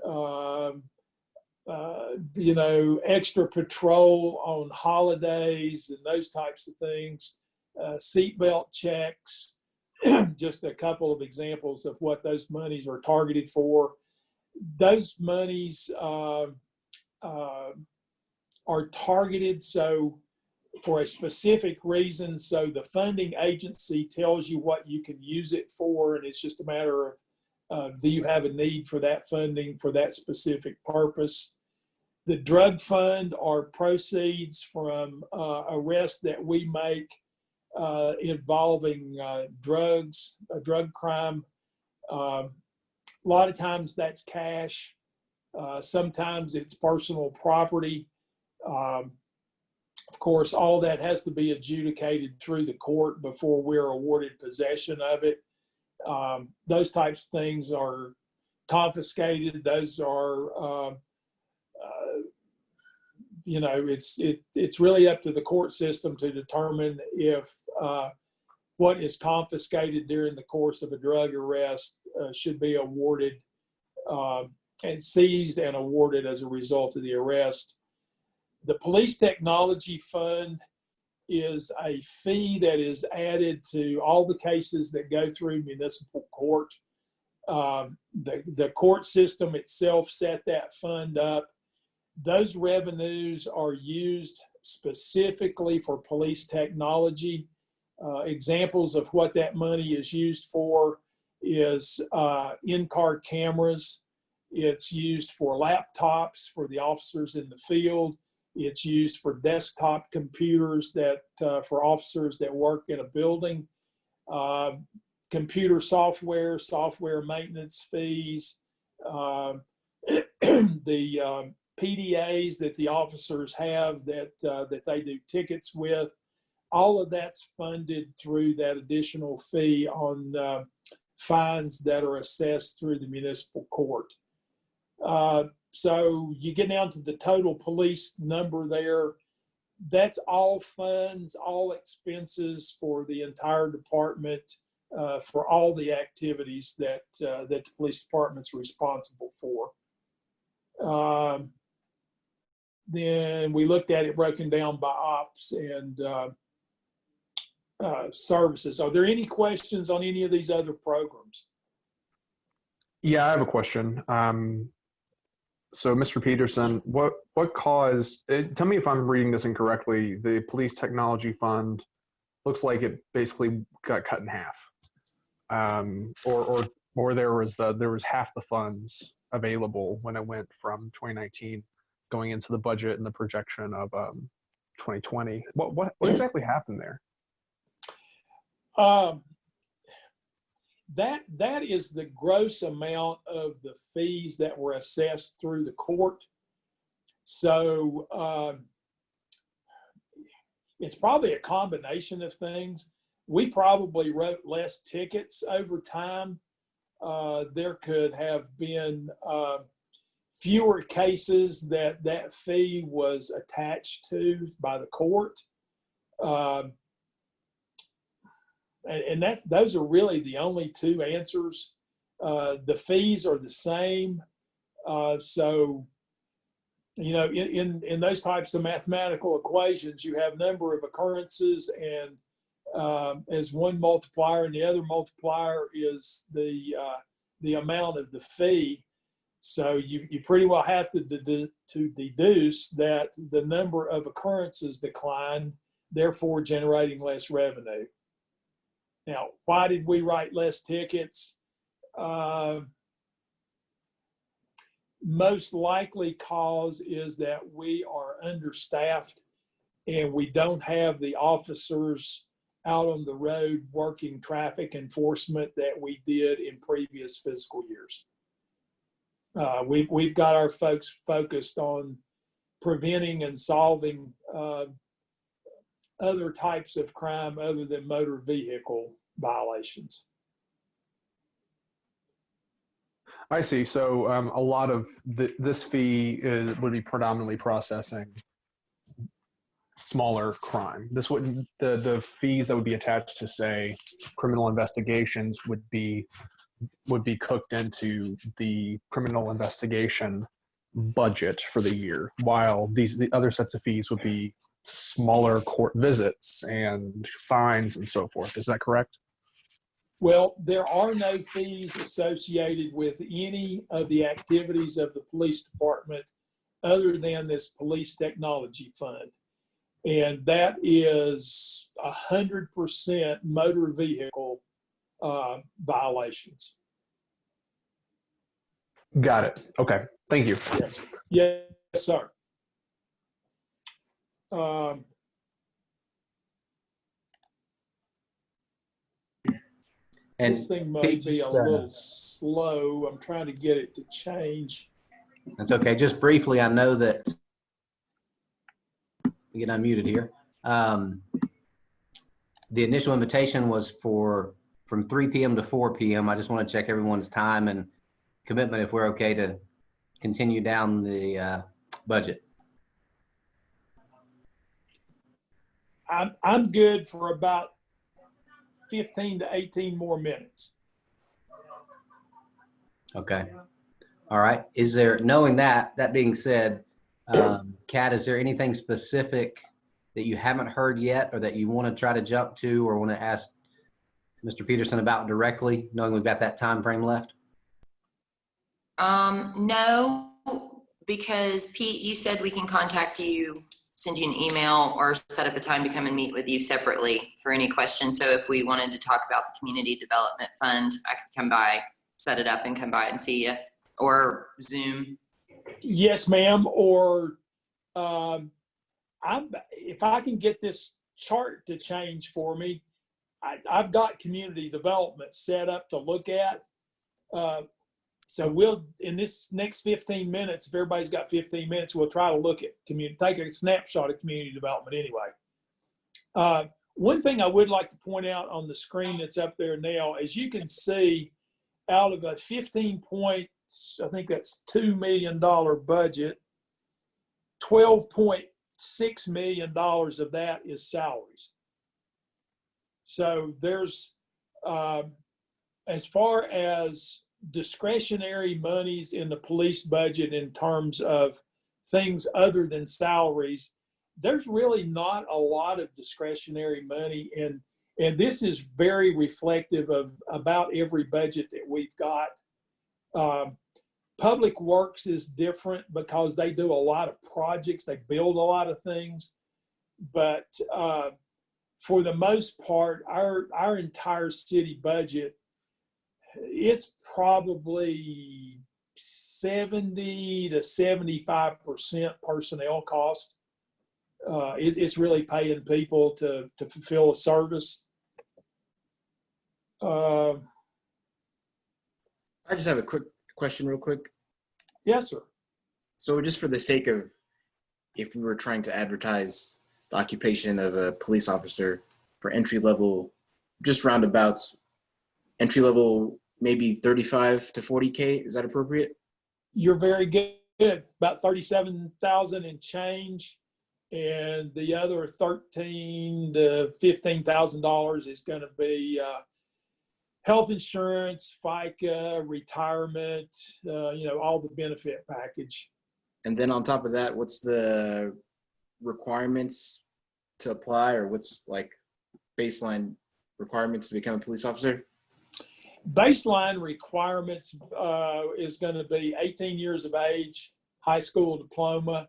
extra patrol on holidays and those types of things, seatbelt checks, just a couple of examples of what those monies are targeted for. Those monies are targeted for a specific reason. So the funding agency tells you what you can use it for, and it's just a matter of do you have a need for that funding for that specific purpose. The drug fund are proceeds from arrests that we make involving drugs, a drug crime. A lot of times that's cash. Sometimes it's personal property. Of course, all that has to be adjudicated through the court before we're awarded possession of it. Those types of things are confiscated. Those are, it's really up to the court system to determine if what is confiscated during the course of a drug arrest should be awarded and seized and awarded as a result of the arrest. The Police Technology Fund is a fee that is added to all the cases that go through municipal court. The court system itself set that fund up. Those revenues are used specifically for police technology. Examples of what that money is used for is in-car cameras. It's used for laptops for the officers in the field. It's used for desktop computers for officers that work in a building. Computer software maintenance fees, the PDAs that the officers have that they do tickets with. All of that's funded through that additional fee on fines that are assessed through the municipal court. So you get down to the total police number there. That's all funds, all expenses for the entire department, for all the activities that the police department's responsible for. Then we looked at it broken down by ops and services. Are there any questions on any of these other programs? Yeah, I have a question. So, Mr. Peterson, what caused? Tell me if I'm reading this incorrectly. The Police Technology Fund looks like it basically got cut in half, or there was half the funds available when it went from 2019 going into the budget and the projection of 2020. What exactly happened there? That is the gross amount of the fees that were assessed through the court. So it's probably a combination of things, we probably wrote less tickets over time. There could have been fewer cases that fee was attached to by the court. And those are really the only two answers. The fees are the same. So, you know, in those types of mathematical equations, you have number of occurrences and as one multiplier, and the other multiplier is the amount of the fee. So you pretty well have to deduce that the number of occurrences declined, therefore generating less revenue. Now, why did we write less tickets? Most likely cause is that we are understaffed and we don't have the officers out on the road working traffic enforcement that we did in previous fiscal years. We've got our folks focused on preventing and solving other types of crime other than motor vehicle violations. I see. So a lot of this fee would be predominantly processing smaller crime. This wouldn't, the fees that would be attached to, say, criminal investigations would be cooked into the criminal investigation budget for the year, while the other sets of fees would be smaller court visits and fines and so forth. Is that correct? Well, there are no fees associated with any of the activities of the police department other than this police technology fund. And that is 100% motor vehicle violations. Got it. Okay. Thank you. Yes, yes, sir. And this thing might Pete, be just, a little slow. I'm trying to get it to change. That's okay. Just briefly, I know that we get unmuted here. The initial invitation was from 3 p.m. to 4 p.m. I just want to check everyone's time and commitment if we're okay to continue down the budget. I'm good for about 15 to 18 more minutes. Okay. All right. Is there, knowing that being said, Kat, is there anything specific that you haven't heard yet or that you want to try to jump to or want to ask Mr. Peterson about directly, knowing we've got that time frame left? No, because Pete, you said we can contact you, send you an email, or set up a time to come and meet with you separately for any questions. So if we wanted to talk about the Community Development Fund, I could come by, set it up and come by and see you, or Zoom. Yes, ma'am. Or if I can get this chart to change for me, I've got community development set up to look at. So we'll, in this next 15 minutes, if everybody's got 15 minutes, we'll try to look at take a snapshot of community development anyway. One thing I would like to point out on the screen that's up there now, as you can see, out of a 15 points, I think that's $2 million budget, $12.6 million of that is salaries. So there's, as far as discretionary monies in the police budget in terms of things other than salaries, there's really not a lot of discretionary money. And this is very reflective of about every budget that we've got. Public Works is different because they do a lot of projects, they build a lot of things, but for the most part, our entire city budget, it's probably 70 to 75% personnel cost. It's really paying people to fulfill a service. I just have a quick question real quick. Yes, sir. So just for the sake of, if we were trying to advertise the occupation of a police officer for entry-level just roundabouts, entry level, maybe 35 to 40K. Is that appropriate? You're very good. About 37,000 and change, and the other $13,000 to $15,000 is going to be health insurance, FICA, retirement, all the benefit package. And then on top of that, what's the requirements to apply, or what's like baseline requirements to become a police officer? Baseline requirements is going to be 18 years of age, high school diploma,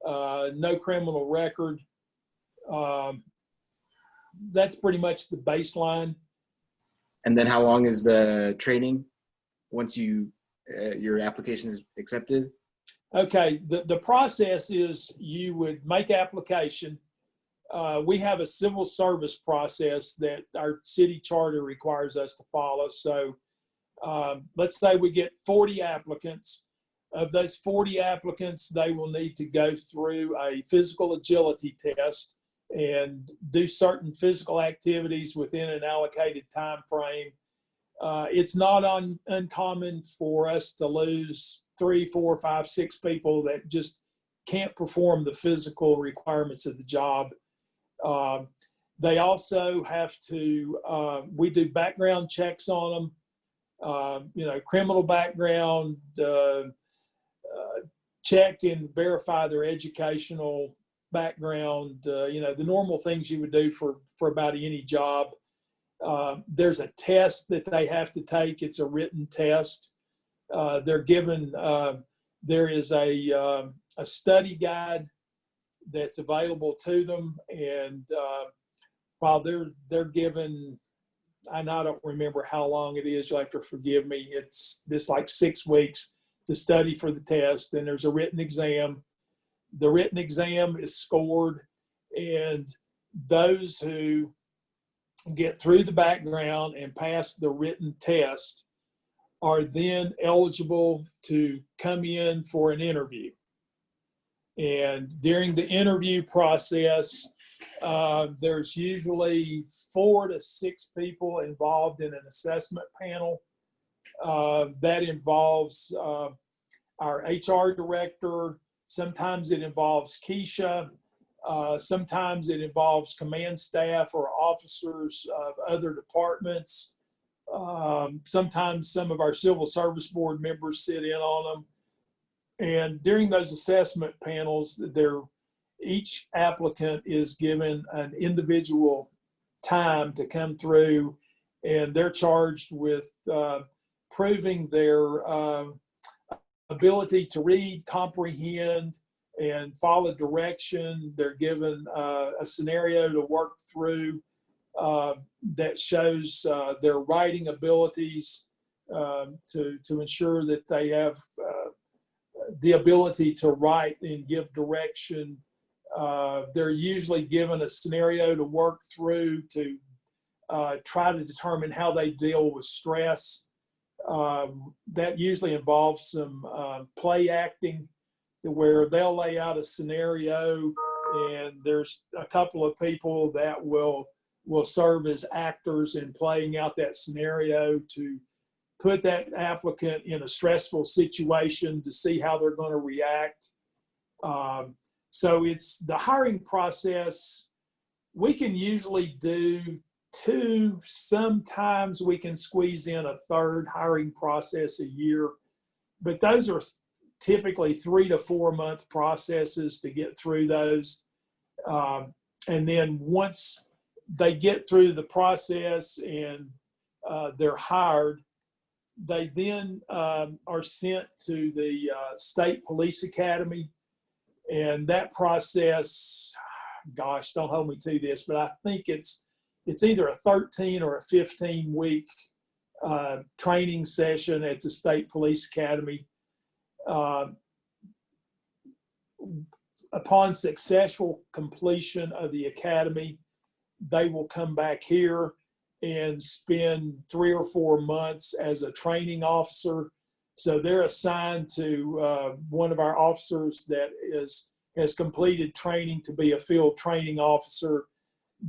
no criminal record. That's pretty much the baseline. And then how long is the training once your application is accepted? Okay, the process is you would make application. We have a civil service process that our city charter requires us to follow. So let's say we get 40 applicants. Of those 40 applicants, they will need to go through a physical agility test and do certain physical activities within an allocated time frame. It's not uncommon for us to lose 3, 4, 5, 6 people that just can't perform the physical requirements of the job. They also have to, we do background checks on them, criminal background, check and verify their educational background, the normal things you would do for about any job. There's a test that they have to take. It's a written test. They're given, there is a study guide that's available to them. And while they're given, I don't remember how long it is, you'll have to forgive me. It's like 6 weeks to study for the test. Then there's a written exam. The written exam is scored, and those who get through the background and pass the written test are then eligible to come in for an interview. And during the interview process, there's usually 4 to 6 people involved in an assessment panel. That involves our HR director. Sometimes it involves Keisha. Sometimes it involves command staff or officers of other departments. Sometimes some of our civil service board members sit in on them. And during those assessment panels, each applicant is given an individual time to come through, and they're charged with proving their ability to read, comprehend, and follow direction. They're given a scenario to work through that shows their writing abilities to ensure that they have the ability to write and give direction. They're usually given a scenario to work through to try to determine how they deal with stress. That usually involves some play acting, where they'll lay out a scenario, and there's a couple of people that will serve as actors in playing out that scenario to put that applicant in a stressful situation to see how they're going to react. So it's the hiring process. We can usually do 2, sometimes we can squeeze in a 3rd hiring process a year, but those are typically 3 to 4 month processes to get through those. And then once they get through the process and they're hired, they then are sent to the State Police Academy. And that process, gosh, don't hold me to this, but I think it's either a 13 or a 15-week training session at the State Police Academy. Upon successful completion of the academy, they will come back here and spend 3 or 4 months as a training officer. So they're assigned to one of our officers that has completed training to be a field training officer.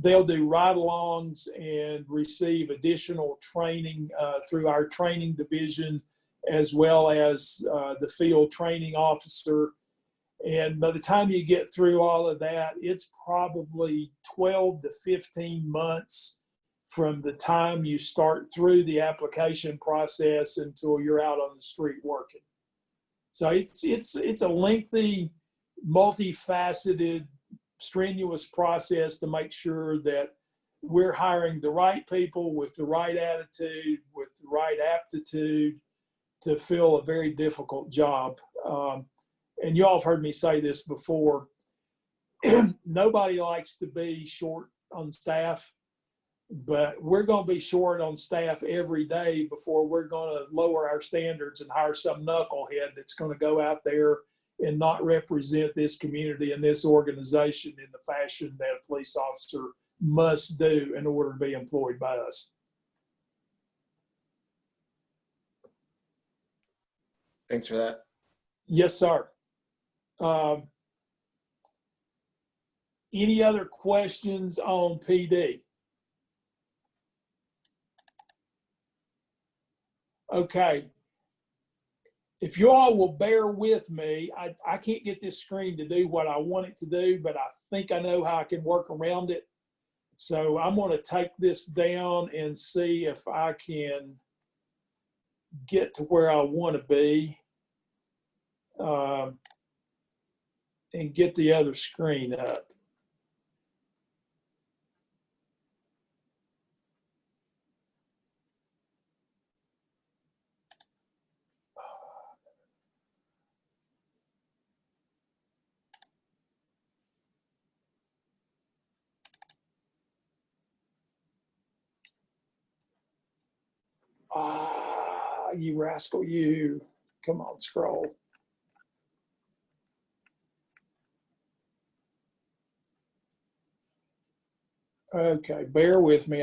they'll do ride-alongs and receive additional training through our training division, as well as the field training officer. And by the time you get through all of that, it's probably 12 to 15 months from the time you start through the application process until you're out on the street working. So it's a lengthy, multifaceted, strenuous process to make sure that we're hiring the right people with the right attitude, with the right aptitude to fill a very difficult job. And you all have heard me say this before. Nobody likes to be short on staff, but we're going to be short on staff every day before we're going to lower our standards and hire some knucklehead that's going to go out there and not represent this community and this organization in the fashion that a police officer must do in order to be employed by us. Thanks for that. Yes, sir. Any other questions on PD? Okay. If you all will bear with me, I can't get this screen to do what I want it to do, but I think I know how I can work around it. So I'm going to take this down and see if I can get to where I want to be and get the other screen up. Ah, you rascal, you. Come on, scroll. Okay, bear with me.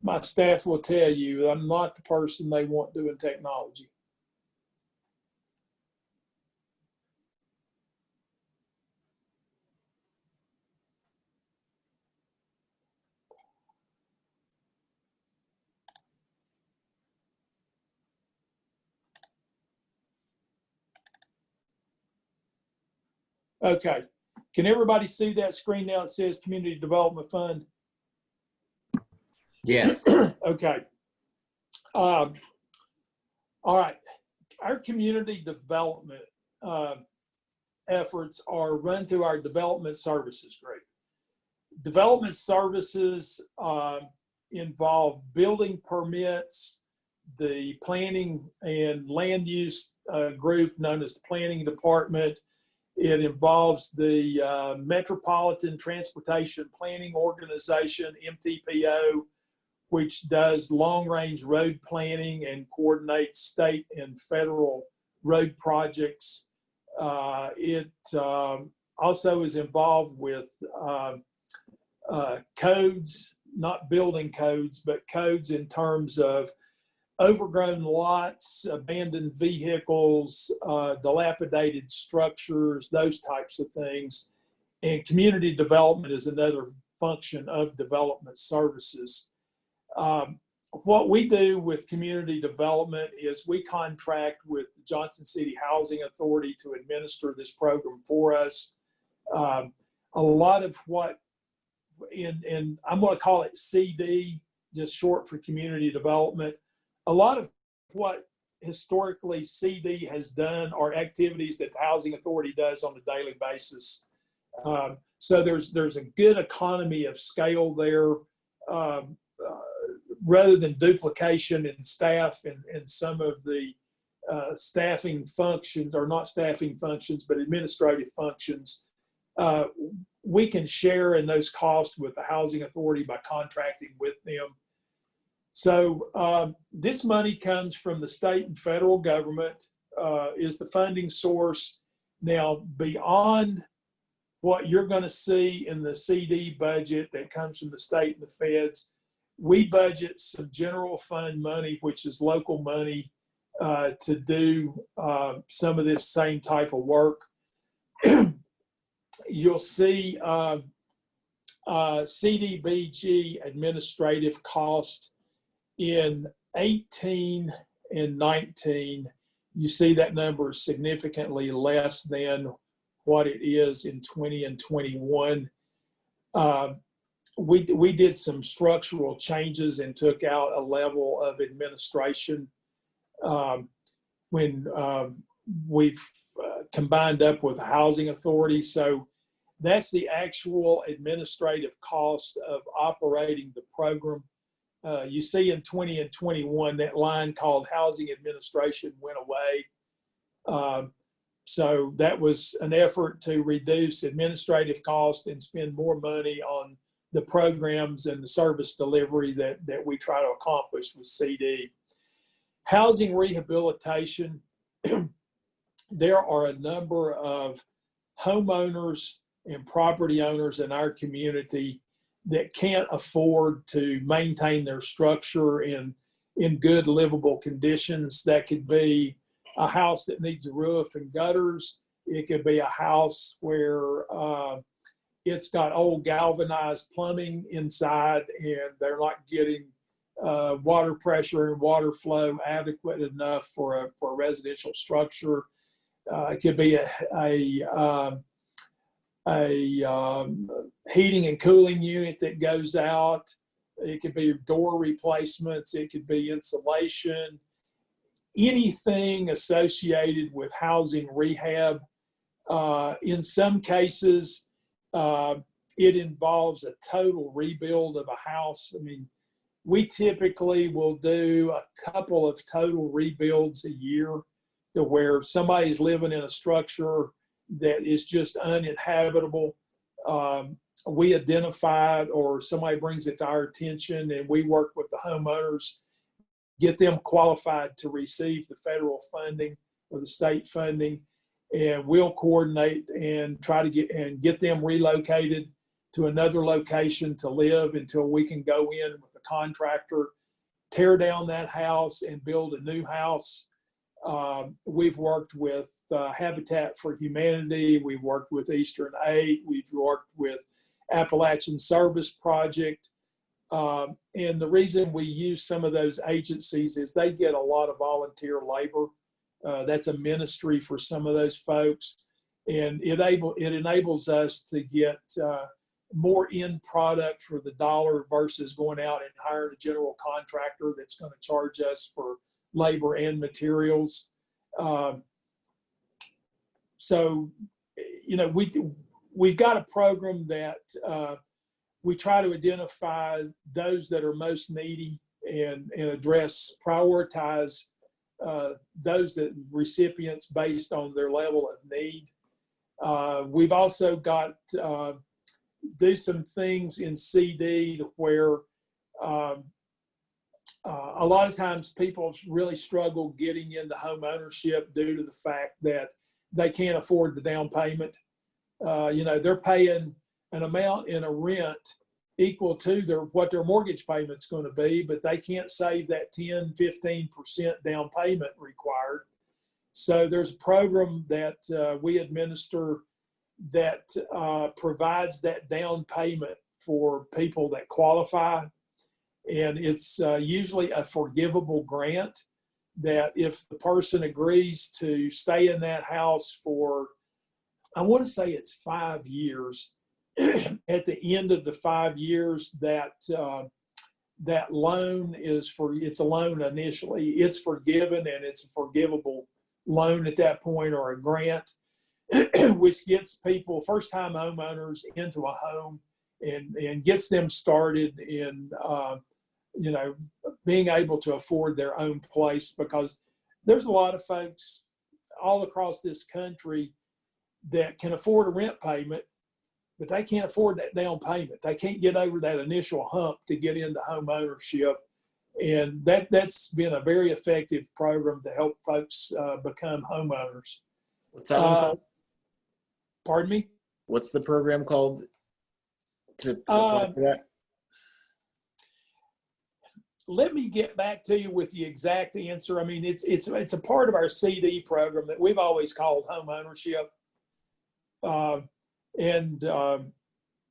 My staff will tell you I'm not the person they want doing technology. Okay, can everybody see that screen now? It says Community Development Fund. Yes. Okay. All right. Our community development efforts are run through our development services group. Development services involve building permits, the planning and land use group known as the planning department. It involves the Metropolitan Transportation Planning Organization, MTPO, which does long-range road planning and coordinates state and federal road projects. It also is involved with codes, not building codes, but codes in terms of overgrown lots, abandoned vehicles, dilapidated structures, those types of things. And community development is another function of development services. What we do with community development is we contract with the Johnson City Housing Authority to administer this program for us. A lot of what, and I'm going to call it CD, just short for community development. A lot of what historically CD has done are activities that the Housing Authority does on a daily basis. So there's a good economy of scale there. Rather than duplication in staff and some of the staffing functions, or not staffing functions, but administrative functions, we can share in those costs with the Housing Authority by contracting with them. So this money comes from the state and federal government, is the funding source. Now, beyond what you're going to see in the CD budget that comes from the state and the feds, we budget some general fund money, which is local money, to do some of this same type of work. You'll see CDBG administrative cost in 18 and 19, you see that number is significantly less than what it is in 20 and 21. We did some structural changes and took out a level of administration when we've combined up with the housing authority. So that's the actual administrative cost of operating the program. You see in 20 and 21, that line called housing administration went away. So that was an effort to reduce administrative costs and spend more money on the programs and the service delivery that we try to accomplish with CD. Housing rehabilitation, there are a number of homeowners and property owners in our community that can't afford to maintain their structure in good livable conditions. That could be a house that needs a roof and gutters. It could be a house where it's got old galvanized plumbing inside and they're not getting water pressure and water flow adequate enough for a residential structure. It could be a heating and cooling unit that goes out. It could be door replacements. It could be insulation. Anything associated with housing rehab. In some cases, it involves a total rebuild of a house. I mean, we typically will do a couple of total rebuilds a year to where somebody's living in a structure that is just uninhabitable. We identify it or somebody brings it to our attention and we work with the homeowners, get them qualified to receive the federal funding or the state funding, and we'll coordinate and try to get them relocated to another location to live until we can go in with a contractor, tear down that house and build a new house. We've worked with Habitat for Humanity. We've worked with Eastern Aid. We've worked with Appalachian Service Project. And the reason we use some of those agencies is they get a lot of volunteer labor. That's a ministry for some of those folks. And it enables us to get more end product for the dollar versus going out and hiring a general contractor that's going to charge us for labor and materials. So, you know, we've got a program that we try to identify those that are most needy and prioritize those that recipients based on their level of need. We've also got do some things in CD to where a lot of times people really struggle getting into home ownership due to the fact that they can't afford the down payment. You know, they're paying an amount in a rent equal to what their mortgage payment's going to be, but they can't save that 10, 15% down payment required. So there's a program that we administer that provides that down payment for people that qualify. And it's usually a forgivable grant that if the person agrees to stay in that house for, I want to say it's 5 years, at the end of the 5 years, that loan it's a loan initially, it's forgiven and it's a forgivable loan at that point, or a grant, which gets people, first-time homeowners, into a home and gets them started in you know, being able to afford their own place, because there's a lot of folks all across this country that can afford a rent payment, but they can't afford that down payment. They can't get over that initial hump to get into home ownership. And that's been a very effective program to help folks become homeowners. What's that one called? Pardon me? What's the program called to apply for that? Let me get back to you with the exact answer. I mean, it's a part of our CD program that we've always called home ownership.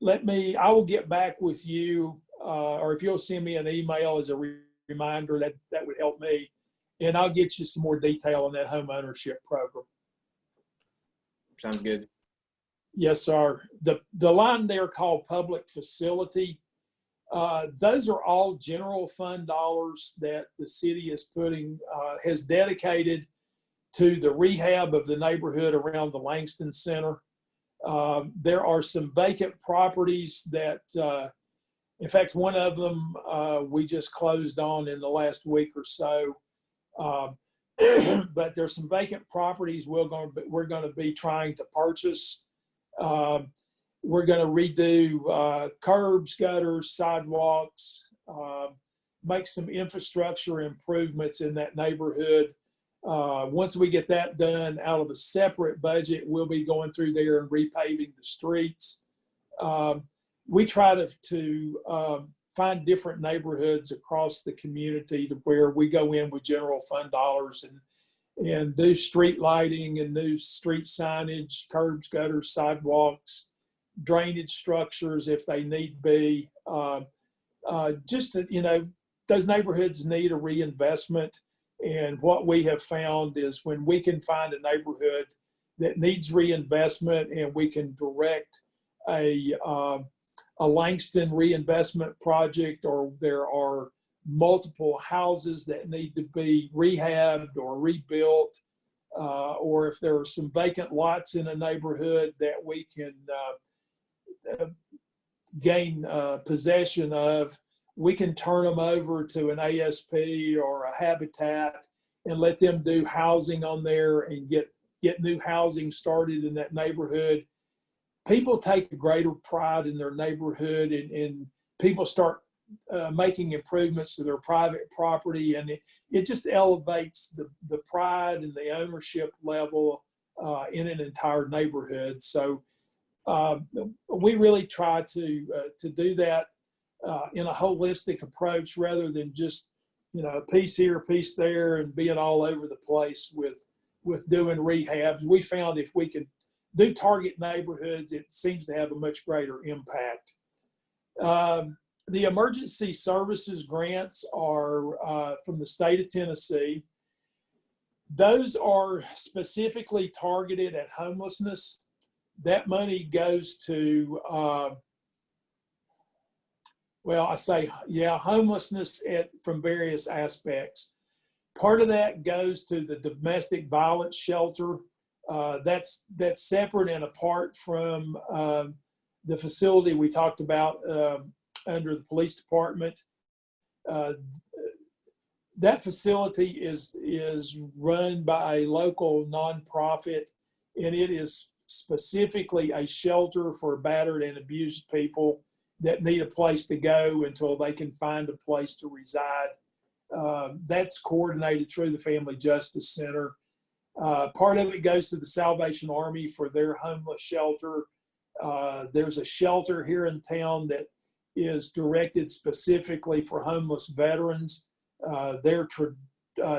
I will get back with you, or if you'll send me an email as a reminder, that would help me. And I'll get you some more detail on that home ownership program. Sounds good. Yes, sir. The line there called public facility, those are all general fund dollars that the city is has dedicated to the rehab of the neighborhood around the Langston Center. There are some vacant properties that, in fact, one of them we just closed on in the last week or so. But there's some vacant properties we're going to be trying to purchase. We're going to redo curbs, gutters, sidewalks, make some infrastructure improvements in that neighborhood. Once we get that done out of a separate budget, we'll be going through there and repaving the streets. We try to find different neighborhoods across the community to where we go in with general fund dollars and do street lighting and new street signage, curbs, gutters, sidewalks, drainage structures if they need be. Just to, those neighborhoods need a reinvestment. And what we have found is when we can find a neighborhood that needs reinvestment and we can direct a Langston reinvestment project, or there are multiple houses that need to be rehabbed or rebuilt, or if there are some vacant lots in a neighborhood that we can gain possession of, we can turn them over to an ASP or a Habitat and let them do housing on there and get new housing started in that neighborhood. People take a greater pride in their neighborhood, and people start making improvements to their private property, and it just elevates the pride and the ownership level in an entire neighborhood. So we really try to do that in a holistic approach rather than just a piece here, a piece there, and being all over the place with doing rehabs. We found if we could do target neighborhoods, it seems to have a much greater impact. The emergency services grants are from the state of Tennessee. Those are specifically targeted at homelessness. That money goes to, homelessness from various aspects. Part of that goes to the domestic violence shelter. That's separate and apart from the facility we talked about under the police department. That facility is run by a local nonprofit, and it is specifically a shelter for battered and abused people that need a place to go until they can find a place to reside. That's coordinated through the Family Justice Center. Part of it goes to the Salvation Army for their homeless shelter. There's a shelter here in town that is directed specifically for homeless veterans. They're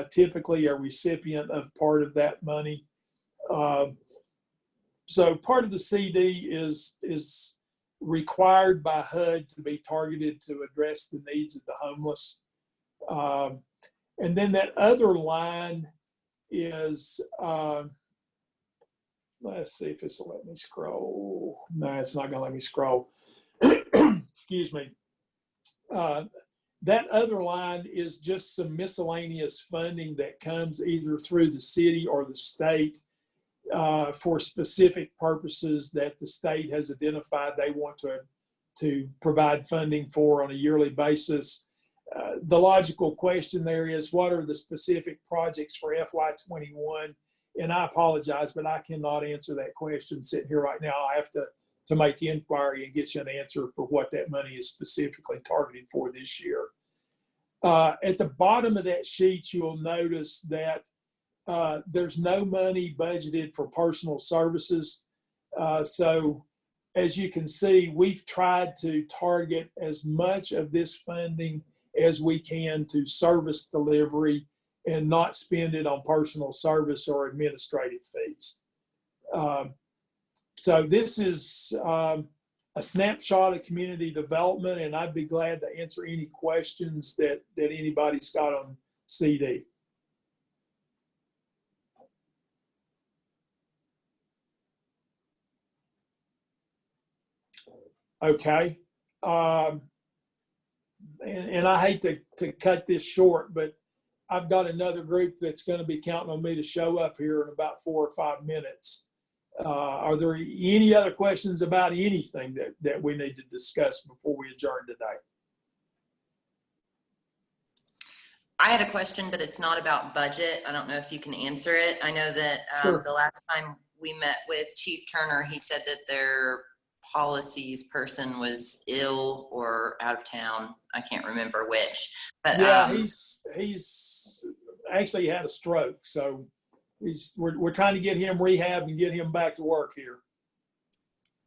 typically a recipient of part of that money. So part of the CD is required by HUD to be targeted to address the needs of the homeless. And then that other line is, let's see if this will let me scroll. No, it's not going to let me scroll. Excuse me. That other line is just some miscellaneous funding that comes either through the city or the state for specific purposes that the state has identified they want to provide funding for on a yearly basis. The logical question there is, what are the specific projects for FY21? And I apologize, but I cannot answer that question sitting here right now. I have to make inquiry and get you an answer for what that money is specifically targeted for this year. At the bottom of that sheet, you'll notice that there's no money budgeted for personal services. So as you can see, we've tried to target as much of this funding as we can to service delivery and not spend it on personal service or administrative fees. So this is a snapshot of community development, and I'd be glad to answer any questions that anybody's got on CD. Okay. And I hate to cut this short, but I've got another group that's going to be counting on me to show up here in about 4 or 5 minutes. Are there any other questions about anything that we need to discuss before we adjourn today? I had a question, but it's not about budget. I don't know if you can answer it. I know that Sure. the last time we met with Chief Turner, he said that their policies person was ill or out of town. I can't remember which. But Yeah, he's actually had a stroke, so we're trying to get him rehab and get him back to work here.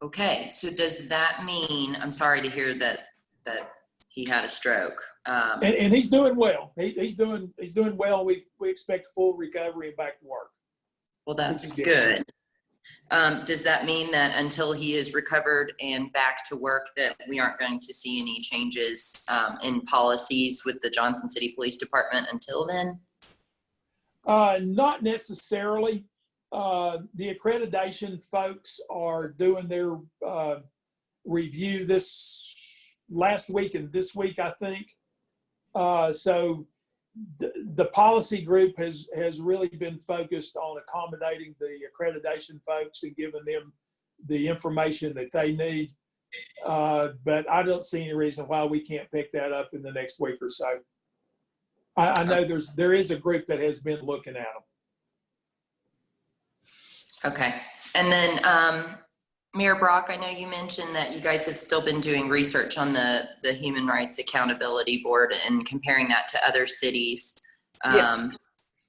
okay. So does that mean? I'm sorry to hear that he had a stroke. And he's doing well. He's doing well. We expect full recovery and back to work. Well, that's good. Does that mean that until he is recovered and back to work that we aren't going to see any changes in policies with the Johnson City Police Department until then? Not necessarily. The accreditation folks are doing their review this last week and this week, I think. So the policy group has really been focused on accommodating the accreditation folks and giving them the information that they need. But I don't see any reason why we can't pick that up in the next week or so. I know there is a group that has been looking at them. Okay. And then Mayor Brock, I know you mentioned that you guys have still been doing research on the Human Rights Accountability Board and comparing that to other cities' Yes.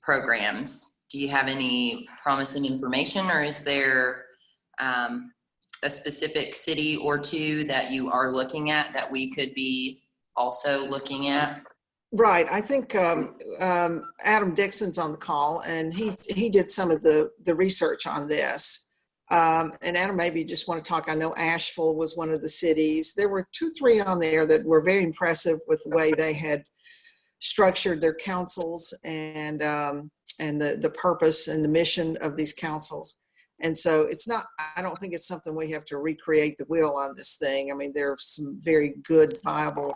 programs. Do you have any promising information, or is there a specific city or two that you are looking at that we could be also looking at? Right. I think Adam Dixon's on the call, and he did some of the research on this. And Adam, maybe you just want to talk. I know Asheville was one of the cities. There were 2, 3 on there that were very impressive with the way they had structured their councils and the purpose and the mission of these councils. And so it's not, I don't think it's something we have to recreate the wheel on this thing. I mean, there are some very good, viable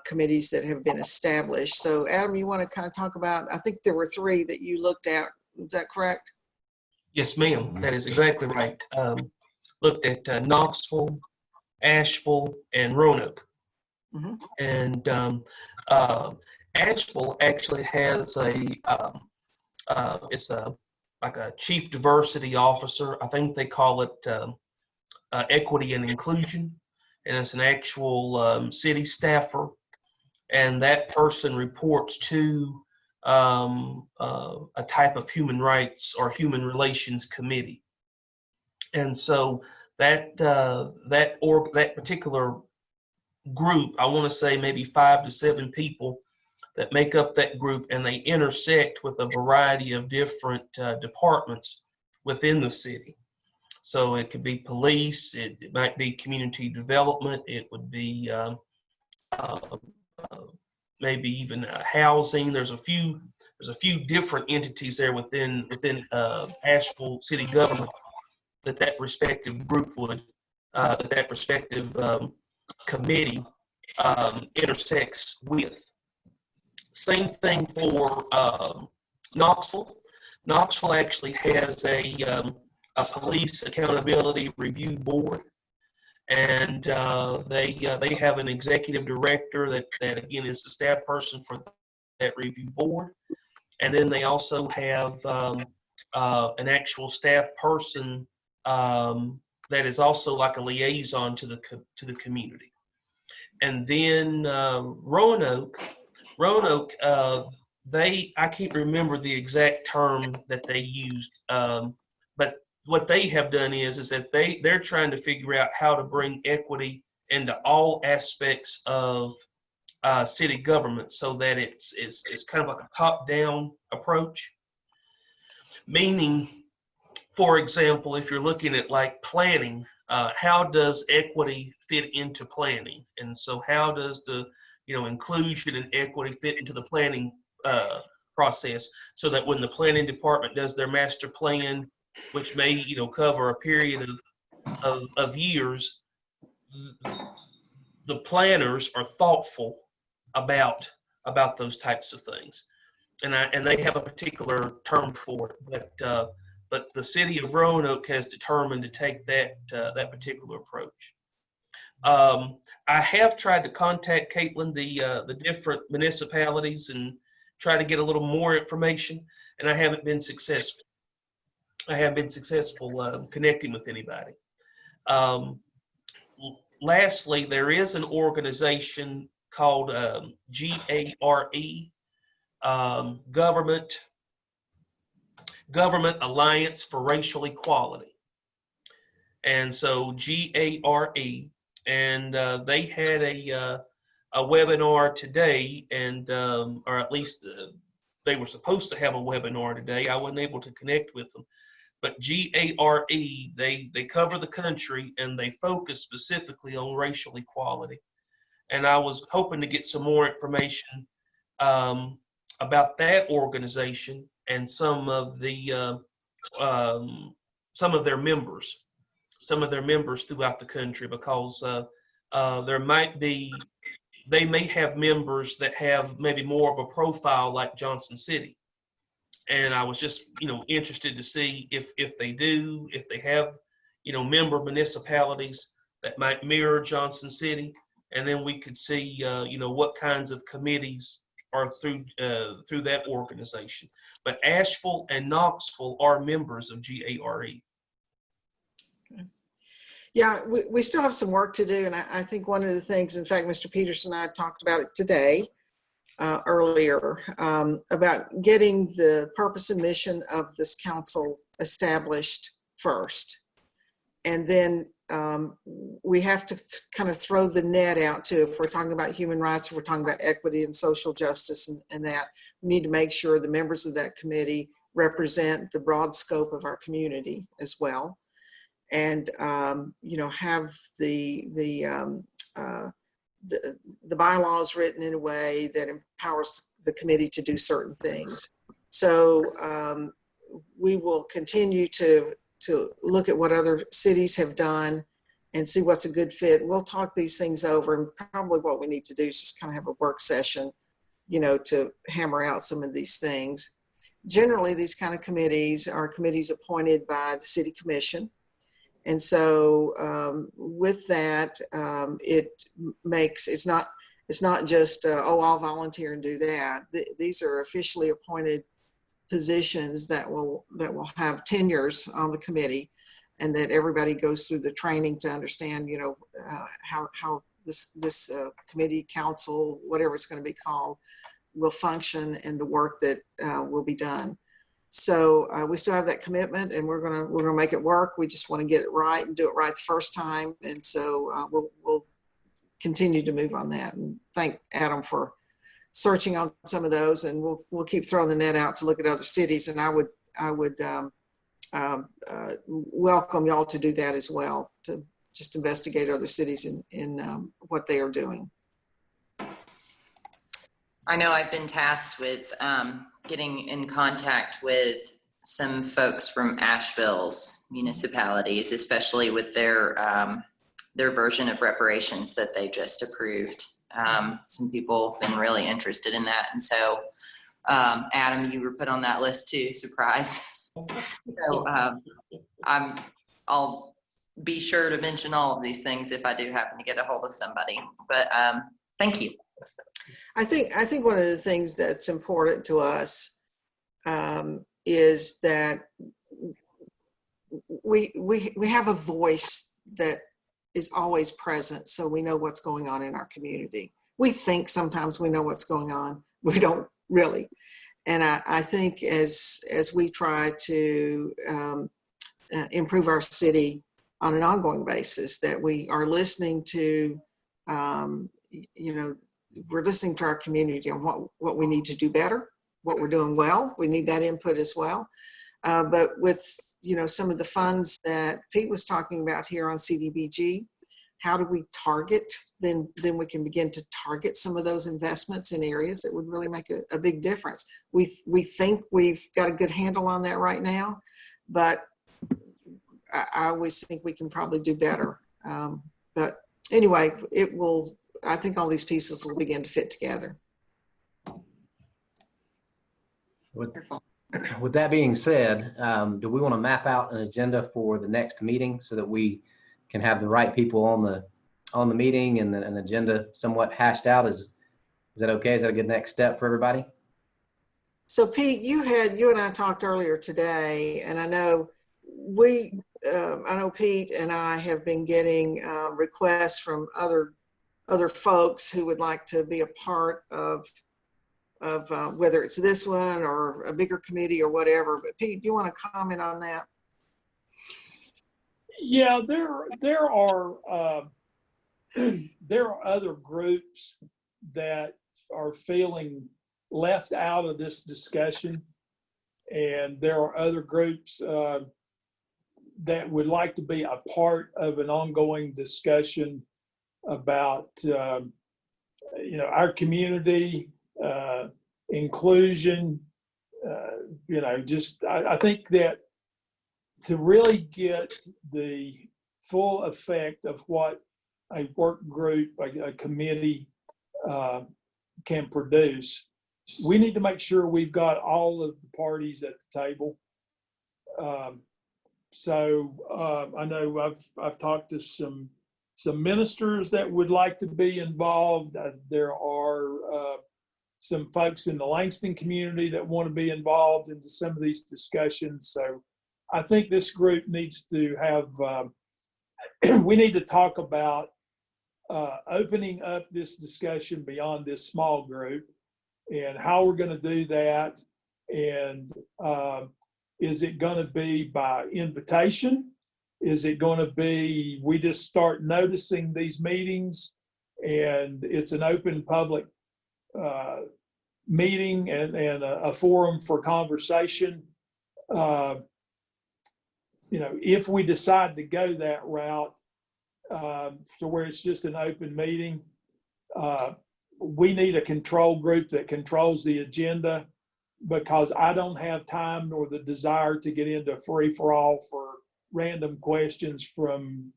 committees that have been established. So Adam, you want to kind of talk about, I think there were 3 that you looked at. Is that correct? Yes, ma'am. That is exactly right. Looked at Knoxville, Asheville, and Roanoke. Mm-hmm. And Asheville actually has it's like a chief diversity officer. I think they call it equity and inclusion, and it's an actual city staffer, and that person reports to a type of human rights or human relations committee. And so that particular group, I want to say maybe 5 to 7 people that make up that group, and they intersect with a variety of different departments within the city. So it could be police, it might be community development, it would be maybe even housing. There's a few different entities there within Asheville city government that respective group would that respective committee intersects with. Same thing for Knoxville. Knoxville actually has a police accountability review board, and they have an executive director that again is the staff person for that review board, and then they also have an actual staff person that is also like a liaison to the community. And then Roanoke, I can't remember the exact term that they used, but what they have done is that they're trying to figure out how to bring equity into all aspects of city government, so that it's kind of like a top-down approach. Meaning, for example, if you're looking at like planning, how does equity fit into planning? And so how does the, inclusion and equity fit into the planning process, so that when the planning department does their master plan, which may, cover a period of years, the planners are thoughtful about those types of things. And they have a particular term for it, but the city of Roanoke has determined to take that particular approach. I have tried to contact Caitlin, the different municipalities, and try to get a little more information, and I haven't been successful. Connecting with anybody. Lastly, there is an organization called GARE, Government Alliance for Racial Equality. And so GARE, and they had a webinar today, and or at least they were supposed to have a webinar today. I wasn't able to connect with them. But GARE, they cover the country, and they focus specifically on racial equality. And I was hoping to get some more information about that organization and some of their members throughout the country, because they may have members that have maybe more of a profile like Johnson City. And I was just, interested to see if they have, member municipalities that might mirror Johnson City, and then we could see, what kinds of committees are through that organization. But Asheville and Knoxville are members of GARE. Yeah, we still have some work to do. And I think one of the things, in fact, Mr. Peterson and I talked about it today, earlier, about getting the purpose and mission of this council established first. And then we have to kind of throw the net out too. If we're talking about human rights, if we're talking about equity and social justice and that, we need to make sure the members of that committee represent the broad scope of our community as well. And, have the bylaws written in a way that empowers the committee to do certain things. So we will continue to look at what other cities have done and see what's a good fit. We'll talk these things over, and probably what we need to do is just kind of have a work session, to hammer out some of these things. Generally, these kind of committees are committees appointed by the city commission. And so with that, it's not just, I'll volunteer and do that. These are officially appointed positions that will have tenures on the committee, and that everybody goes through the training to understand, how this committee, council, whatever it's going to be called, will function, and the work that will be done. So we still have that commitment, and we're gonna make it work. We just want to get it right and do it right the first time. And so we'll continue to move on that. And thank Adam for searching on some of those, and we'll keep throwing the net out to look at other cities. And I would welcome y'all to do that as well, to just investigate other cities in what they are doing. I know I've been tasked with getting in contact with some folks from Asheville's municipalities, especially with their version of reparations that they just approved. Some people have been really interested in that. And so, Adam, you were put on that list too, surprise. So I'll be sure to mention all of these things if I do happen to get a hold of somebody. But thank you. I think one of the things that's important to us is that we have a voice that is always present, so we know what's going on in our community. We think sometimes we know what's going on. We don't really. And I think as we try to improve our city on an ongoing basis, that we are listening to, we're listening to our community on what we need to do better, what we're doing well. We need that input as well. But with, some of the funds that Pete was talking about here on CDBG, how do we target? Then we can begin to target some of those investments in areas that would really make a big difference. We think we've got a good handle on that right now, but I always think we can probably do better. But anyway, I think all these pieces will begin to fit together. With that being said, do we want to map out an agenda for the next meeting so that we can have the right people on the meeting and an agenda somewhat hashed out? Is that okay? Is that a good next step for everybody? So Pete, you and I talked earlier today, and I know Pete and I have been getting requests from other folks who would like to be a part of whether it's this one or a bigger committee or whatever. But Pete, do you want to comment on that? Yeah, there are other groups that are feeling left out of this discussion, and there are other groups that would like to be a part of an ongoing discussion about our community, inclusion. I think that to really get the full effect of what a work group, a committee can produce, we need to make sure we've got all of the parties at the table. I know I've talked to some ministers that would like to be involved. There are some folks in the Langston community that want to be involved into some of these discussions. So I think this group needs to have, we need to talk about opening up this discussion beyond this small group and how we're going to do that. And is it going to be by invitation? Is it going to be, we just start noticing these meetings and it's an open public meeting and a forum for conversation? If we decide to go that route to where it's just an open meeting, we need a control group that controls the agenda, because I don't have time nor the desire to get into free-for-all for random questions from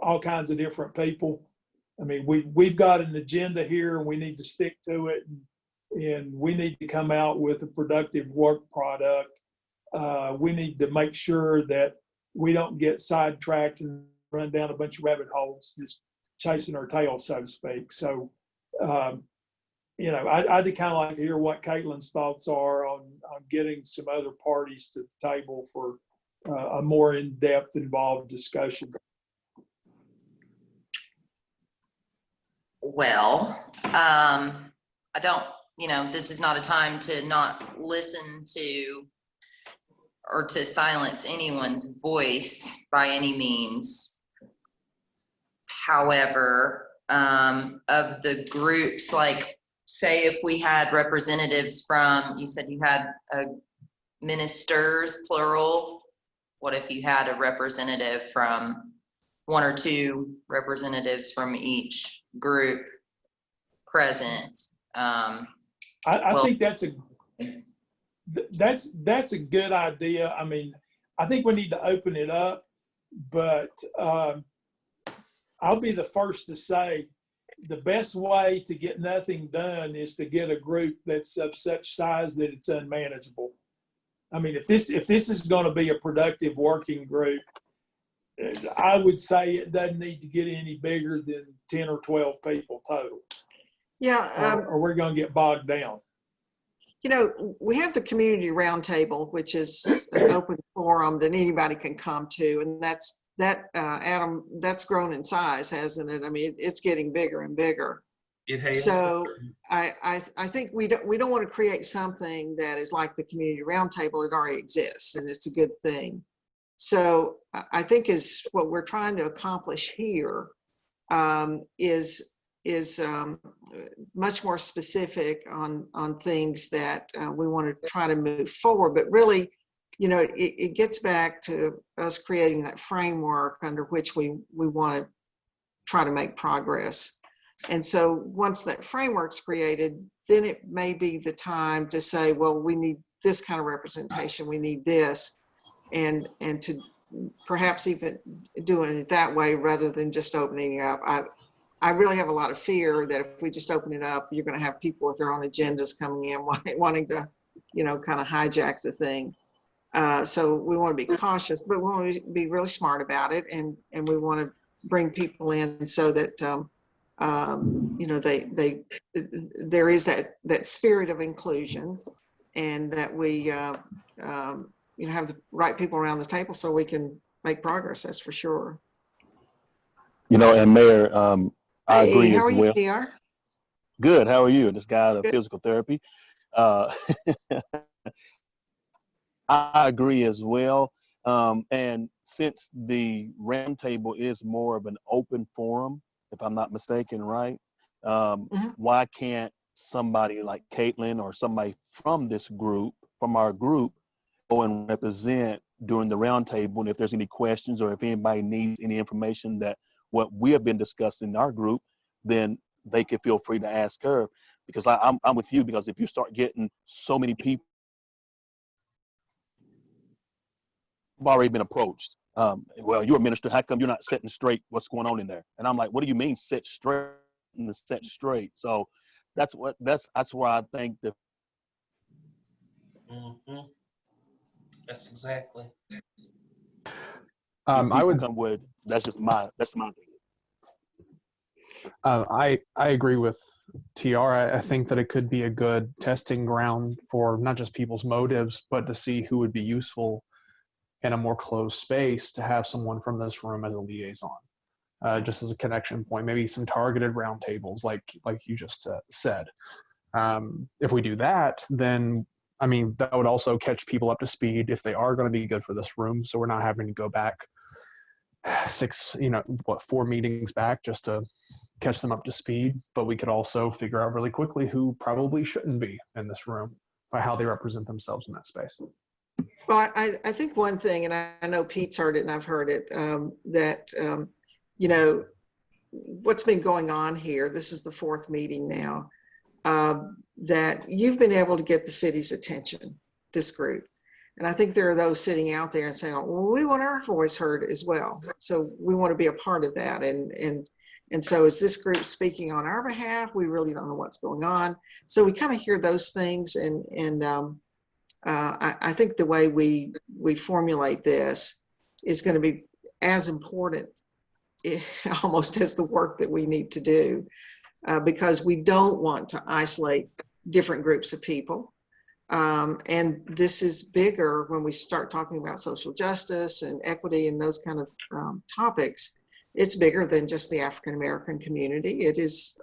all kinds of different people. I mean, we've got an agenda here and we need to stick to it, and we need to come out with a productive work product. We need to make sure that we don't get sidetracked and run down a bunch of rabbit holes, just chasing our tail, so to speak. So, I'd kind of like to hear what Caitlin's thoughts are on getting some other parties to the table for a more in-depth, involved discussion. Well, I don't, this is not a time to not listen to or to silence anyone's voice by any means. However, of the groups, like, say if we had representatives from, you said you had ministers, plural. What if you had a representative from, one or two representatives from each group present? I think that's a good idea. I mean, I think we need to open it up, but I'll be the first to say the best way to get nothing done is to get a group that's of such size that it's unmanageable. I mean, if this is going to be a productive working group, I would say it doesn't need to get any bigger than 10 or 12 people total. Yeah. Or we're going to get bogged down. We have the community roundtable, which is an open forum that anybody can come to, and Adam, that's grown in size, hasn't it? I mean, it's getting bigger and bigger. It has. So I think we don't want to create something that is like the community roundtable. It already exists, and it's a good thing. So I think is what we're trying to accomplish here is much more specific on things that we want to try to move forward. But really, it gets back to us creating that framework under which we want to try to make progress. And so once that framework's created, then it may be the time to say, well, we need this kind of representation, we need this, and to perhaps even doing it that way rather than just opening it up. I really have a lot of fear that if we just open it up, you're going to have people with their own agendas coming in wanting to, kind of hijack the thing. So we want to be cautious, but we want to be really smart about it, and we want to bring people in so that there is that spirit of inclusion, and that we have the right people around the table so we can make progress. That's for sure. And Mayor, I agree how as are you, well. PR? Good. How are you? This guy out of Good. physical therapy. I agree as well. And since the roundtable is more of an open forum, if I'm not mistaken, right? Why can't somebody like Caitlin or somebody from our group, go and represent during the roundtable? And if there's any questions or if anybody needs any information that what we have been discussing in our group, then they can feel free to ask her. Because I'm with you, because if you start getting so many people have already been approached, well, you're a minister, how come you're not setting straight what's going on in there? And I'm like, what do you mean set straight? And set straight. So that's where I think that. That's exactly. I would come with. That's my opinion. I agree with TR. I think that it could be a good testing ground for not just people's motives, but to see who would be useful in a more closed space to have someone from this room as a liaison, just as a connection point. Maybe some targeted roundtables, like you just said. If we do that, then that would also catch people up to speed if they are going to be good for this room. So we're not having to go back 4 meetings back just to catch them up to speed. But we could also figure out really quickly who probably shouldn't be in this room by how they represent themselves in that space. Well, I think one thing, and I know Pete's heard it and I've heard it, that, what's been going on here, this is the 4th meeting now, that you've been able to get the city's attention, this group. And I think there are those sitting out there and saying, well, we want our voice heard as well. So we want to be a part of that. And so is this group speaking on our behalf? We really don't know what's going on. So we kind of hear those things. And I think the way we formulate this is going to be as important almost as the work that we need to do, because we don't want to isolate different groups of people. And this is bigger when we start talking about social justice and equity and those kind of topics. It's bigger than just the African-American community. It is,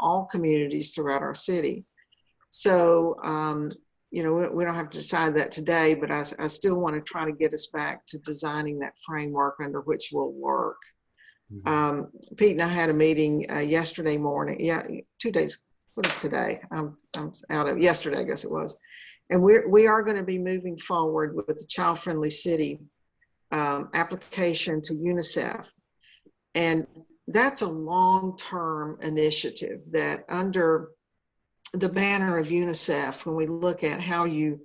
all communities throughout our city. So, we don't have to decide that today, but I still want to try to get us back to designing that framework under which we'll work. Pete and I had a meeting yesterday morning. Yeah, 2 days. What is today? I'm out of yesterday, I guess it was. And we are going to be moving forward with the Child Friendly City application to UNICEF. And that's a long-term initiative that under the banner of UNICEF, when we look at how you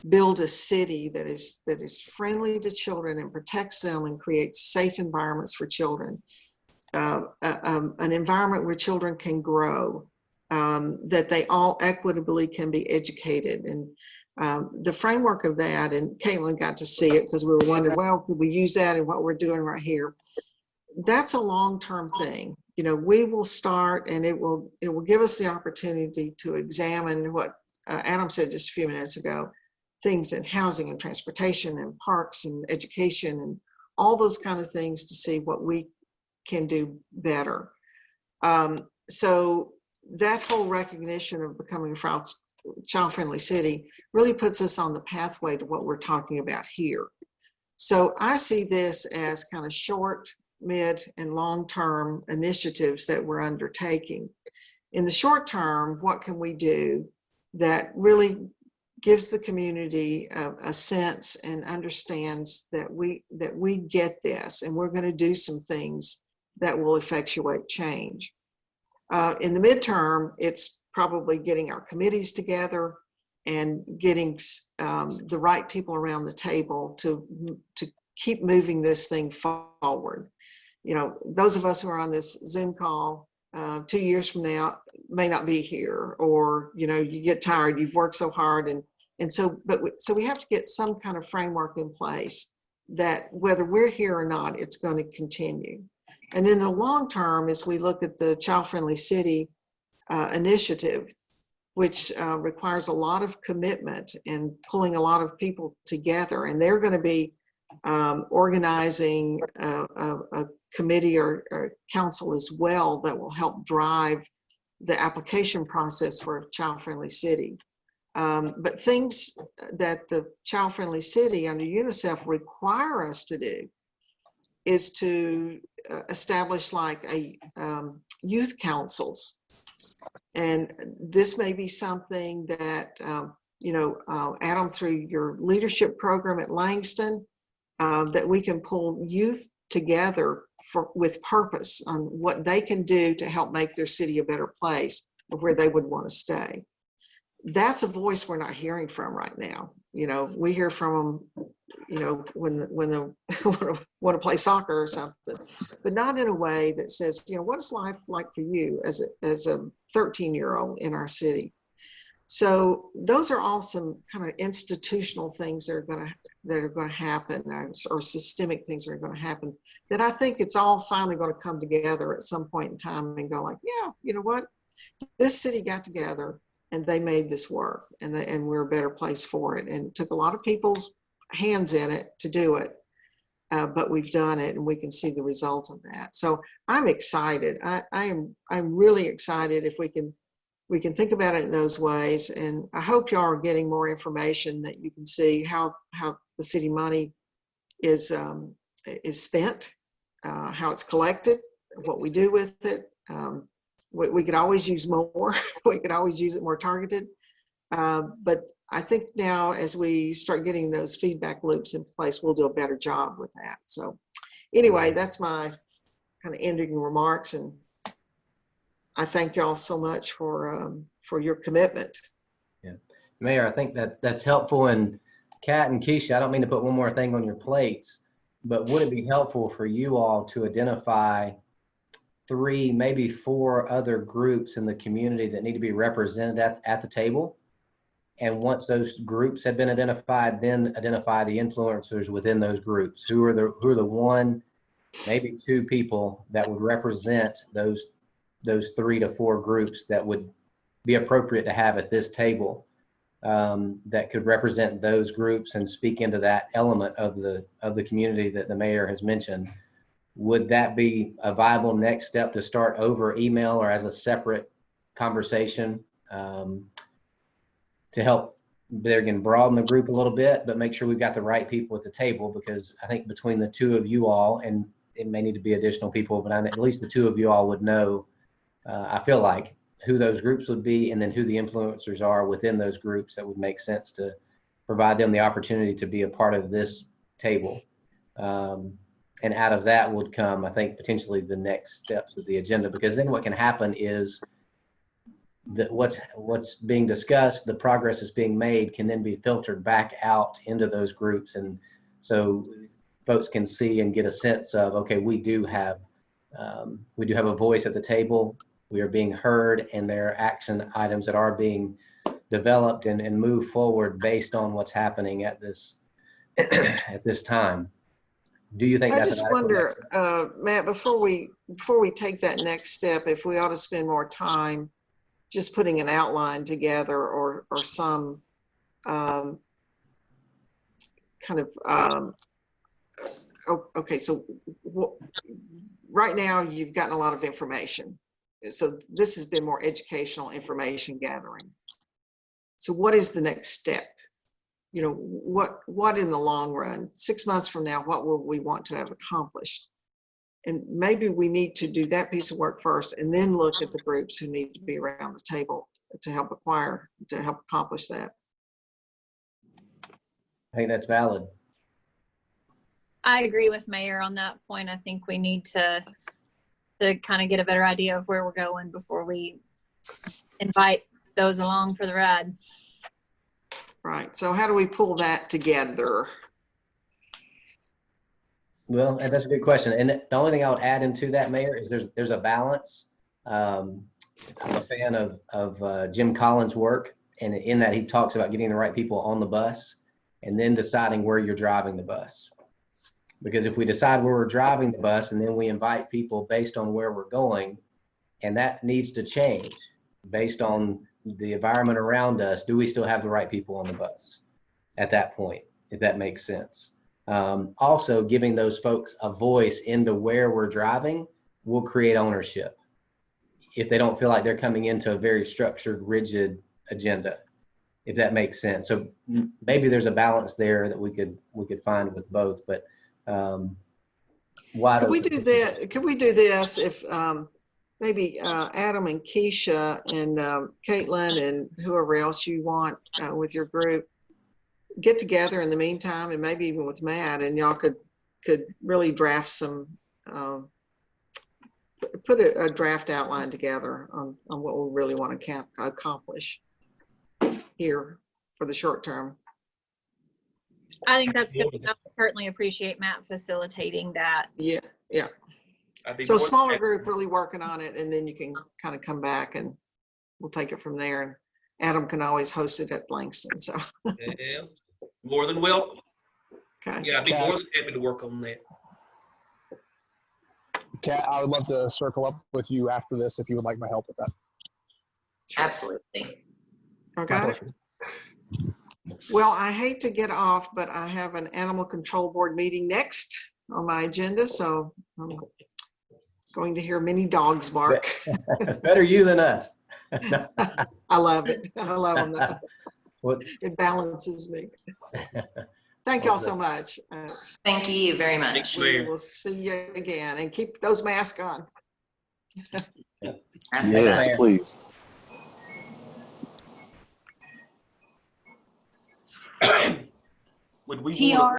build a city that is friendly to children and protects them and creates safe environments for children, an environment where children can grow, that they all equitably can be educated. And the framework of that, and Caitlin got to see it because we were wondering, well, could we use that in what we're doing right here? That's a long-term thing. We will start, and it will give us the opportunity to examine what Adam said just a few minutes ago, things in housing and transportation and parks and education and all those kind of things to see what we can do better. So that whole recognition of becoming a child-friendly city really puts us on the pathway to what we're talking about here. So I see this as kind of short, mid, and long-term initiatives that we're undertaking. In the short term, what can we do that really gives the community a sense and understands that we get this, and we're going to do some things that will effectuate change. In the midterm, it's probably getting our committees together and getting the right people around the table to keep moving this thing forward. You know, those of us who are on this Zoom call 2 years from now may not be here, or, you know, you get tired, you've worked so hard. And so we have to get some kind of framework in place that whether we're here or not, it's going to continue. And in the long term, as we look at the Child Friendly City initiative, which requires a lot of commitment and pulling a lot of people together, and they're going to be organizing a committee or council as well that will help drive the application process for a child-friendly city. But things that the child-friendly city under UNICEF require us to do is to establish like a youth councils. And this may be something that, you know, Adam, through your leadership program at Langston, that we can pull youth together with purpose on what they can do to help make their city a better place or where they would want to stay. That's a voice we're not hearing from right now. You know, we hear from them, you know, when they want to play soccer or something, but not in a way that says, you know, what is life like for you as a 13-year-old in our city? So those are all some kind of institutional things that are going to happen, or systemic things that are going to happen, that I think it's all finally going to come together at some point in time and go like, yeah, you know what, this city got together and they made this work, and we're a better place for it. And it took a lot of people's hands in it to do it, but we've done it, and we can see the results of that. So I'm excited. I'm really excited if we can think about it in those ways. And I hope y'all are getting more information that you can see how the city money is spent, how it's collected, what we do with it. We could always use more. We could always use it more targeted. But I think now, as we start getting those feedback loops in place, we'll do a better job with that. So anyway, that's my kind of ending remarks. And I thank y'all so much for your commitment. Yeah, Mayor, I think that's helpful. And Kat and Keisha, I don't mean to put one more thing on your plates, but would it be helpful for you all to identify 3, maybe 4 other groups in the community that need to be represented at the table? And once those groups have been identified, then identify the influencers within those groups. Who are the 1, maybe 2 people that would represent those 3 to 4 groups that would be appropriate to have at this table, that could represent those groups and speak into that element of the community that the mayor has mentioned. Would that be a viable next step to start over email or as a separate conversation, to help broaden the group a little bit, but make sure we've got the right people at the table? Because I think between the 2 of you all, and it may need to be additional people, but at least the 2 of you all would know, I feel like, who those groups would be, and then who the influencers are within those groups that would make sense to provide them the opportunity to be a part of this table. And out of that would come, I think, potentially the next steps of the agenda, because then what can happen is that what's being discussed, the progress is being made, can then be filtered back out into those groups. And so folks can see and get a sense of, okay, we do have a voice at the table. We are being heard, and there are action items that are being developed and moved forward based on what's happening at this at this time. Do you think I that's just an adequate wonder, next step? Matt, before we take that next step, if we ought to spend more time just putting an outline together, or some kind of okay, so right now you've gotten a lot of information. So this has been more educational information gathering. So what is the next step? You know, what in the long run, 6 months from now, what will we want to have accomplished? And maybe we need to do that piece of work first, and then look at the groups who need to be around the table to help accomplish that. think that's valid. I agree with Mayor on that point. I think we need to kind of get a better idea of where we're going before we invite those along for the ride. Right. So how do we pull that together? Well, that's a good question. And the only thing I would add into that, Mayor, is there's a balance. I'm a fan of Jim Collins' work, and in that he talks about getting the right people on the bus and then deciding where you're driving the bus. Because if we decide where we're driving the bus and then we invite people based on where we're going, and that needs to change based on the environment around us, do we still have the right people on the bus at that point, if that makes sense? Also, giving those folks a voice into where we're driving will create ownership if they don't feel like they're coming into a very structured, rigid agenda, if that makes sense. So maybe there's a balance there that we could find with both, but why Could we do that? Could we do this if maybe Adam and Keisha and Caitlin and whoever else you want with your group get together in the meantime, and maybe even with Matt, and y'all could really draft some, put a draft outline together on what we really want to accomplish here for the short term. I think that's good. I certainly appreciate Matt facilitating that. Yeah. So smaller group really working on it, and then you can kind of come back and we'll take it from there. And Adam can always host it at Langston. So Yeah, more than welcome. okay. Yeah, I'd be more than happy to work on that. Kat, I would love to circle up with you after this if you would like my help with that. Absolutely. Okay. Well, I hate to get off, but I have an animal control board meeting next on my agenda, so I'm going to hear many dogs bark. Better you than us. I love it. I love them. It balances me. Thank y'all so much. Thank you very much. We will see you again, and keep those masks on. Yes, please. Would we TR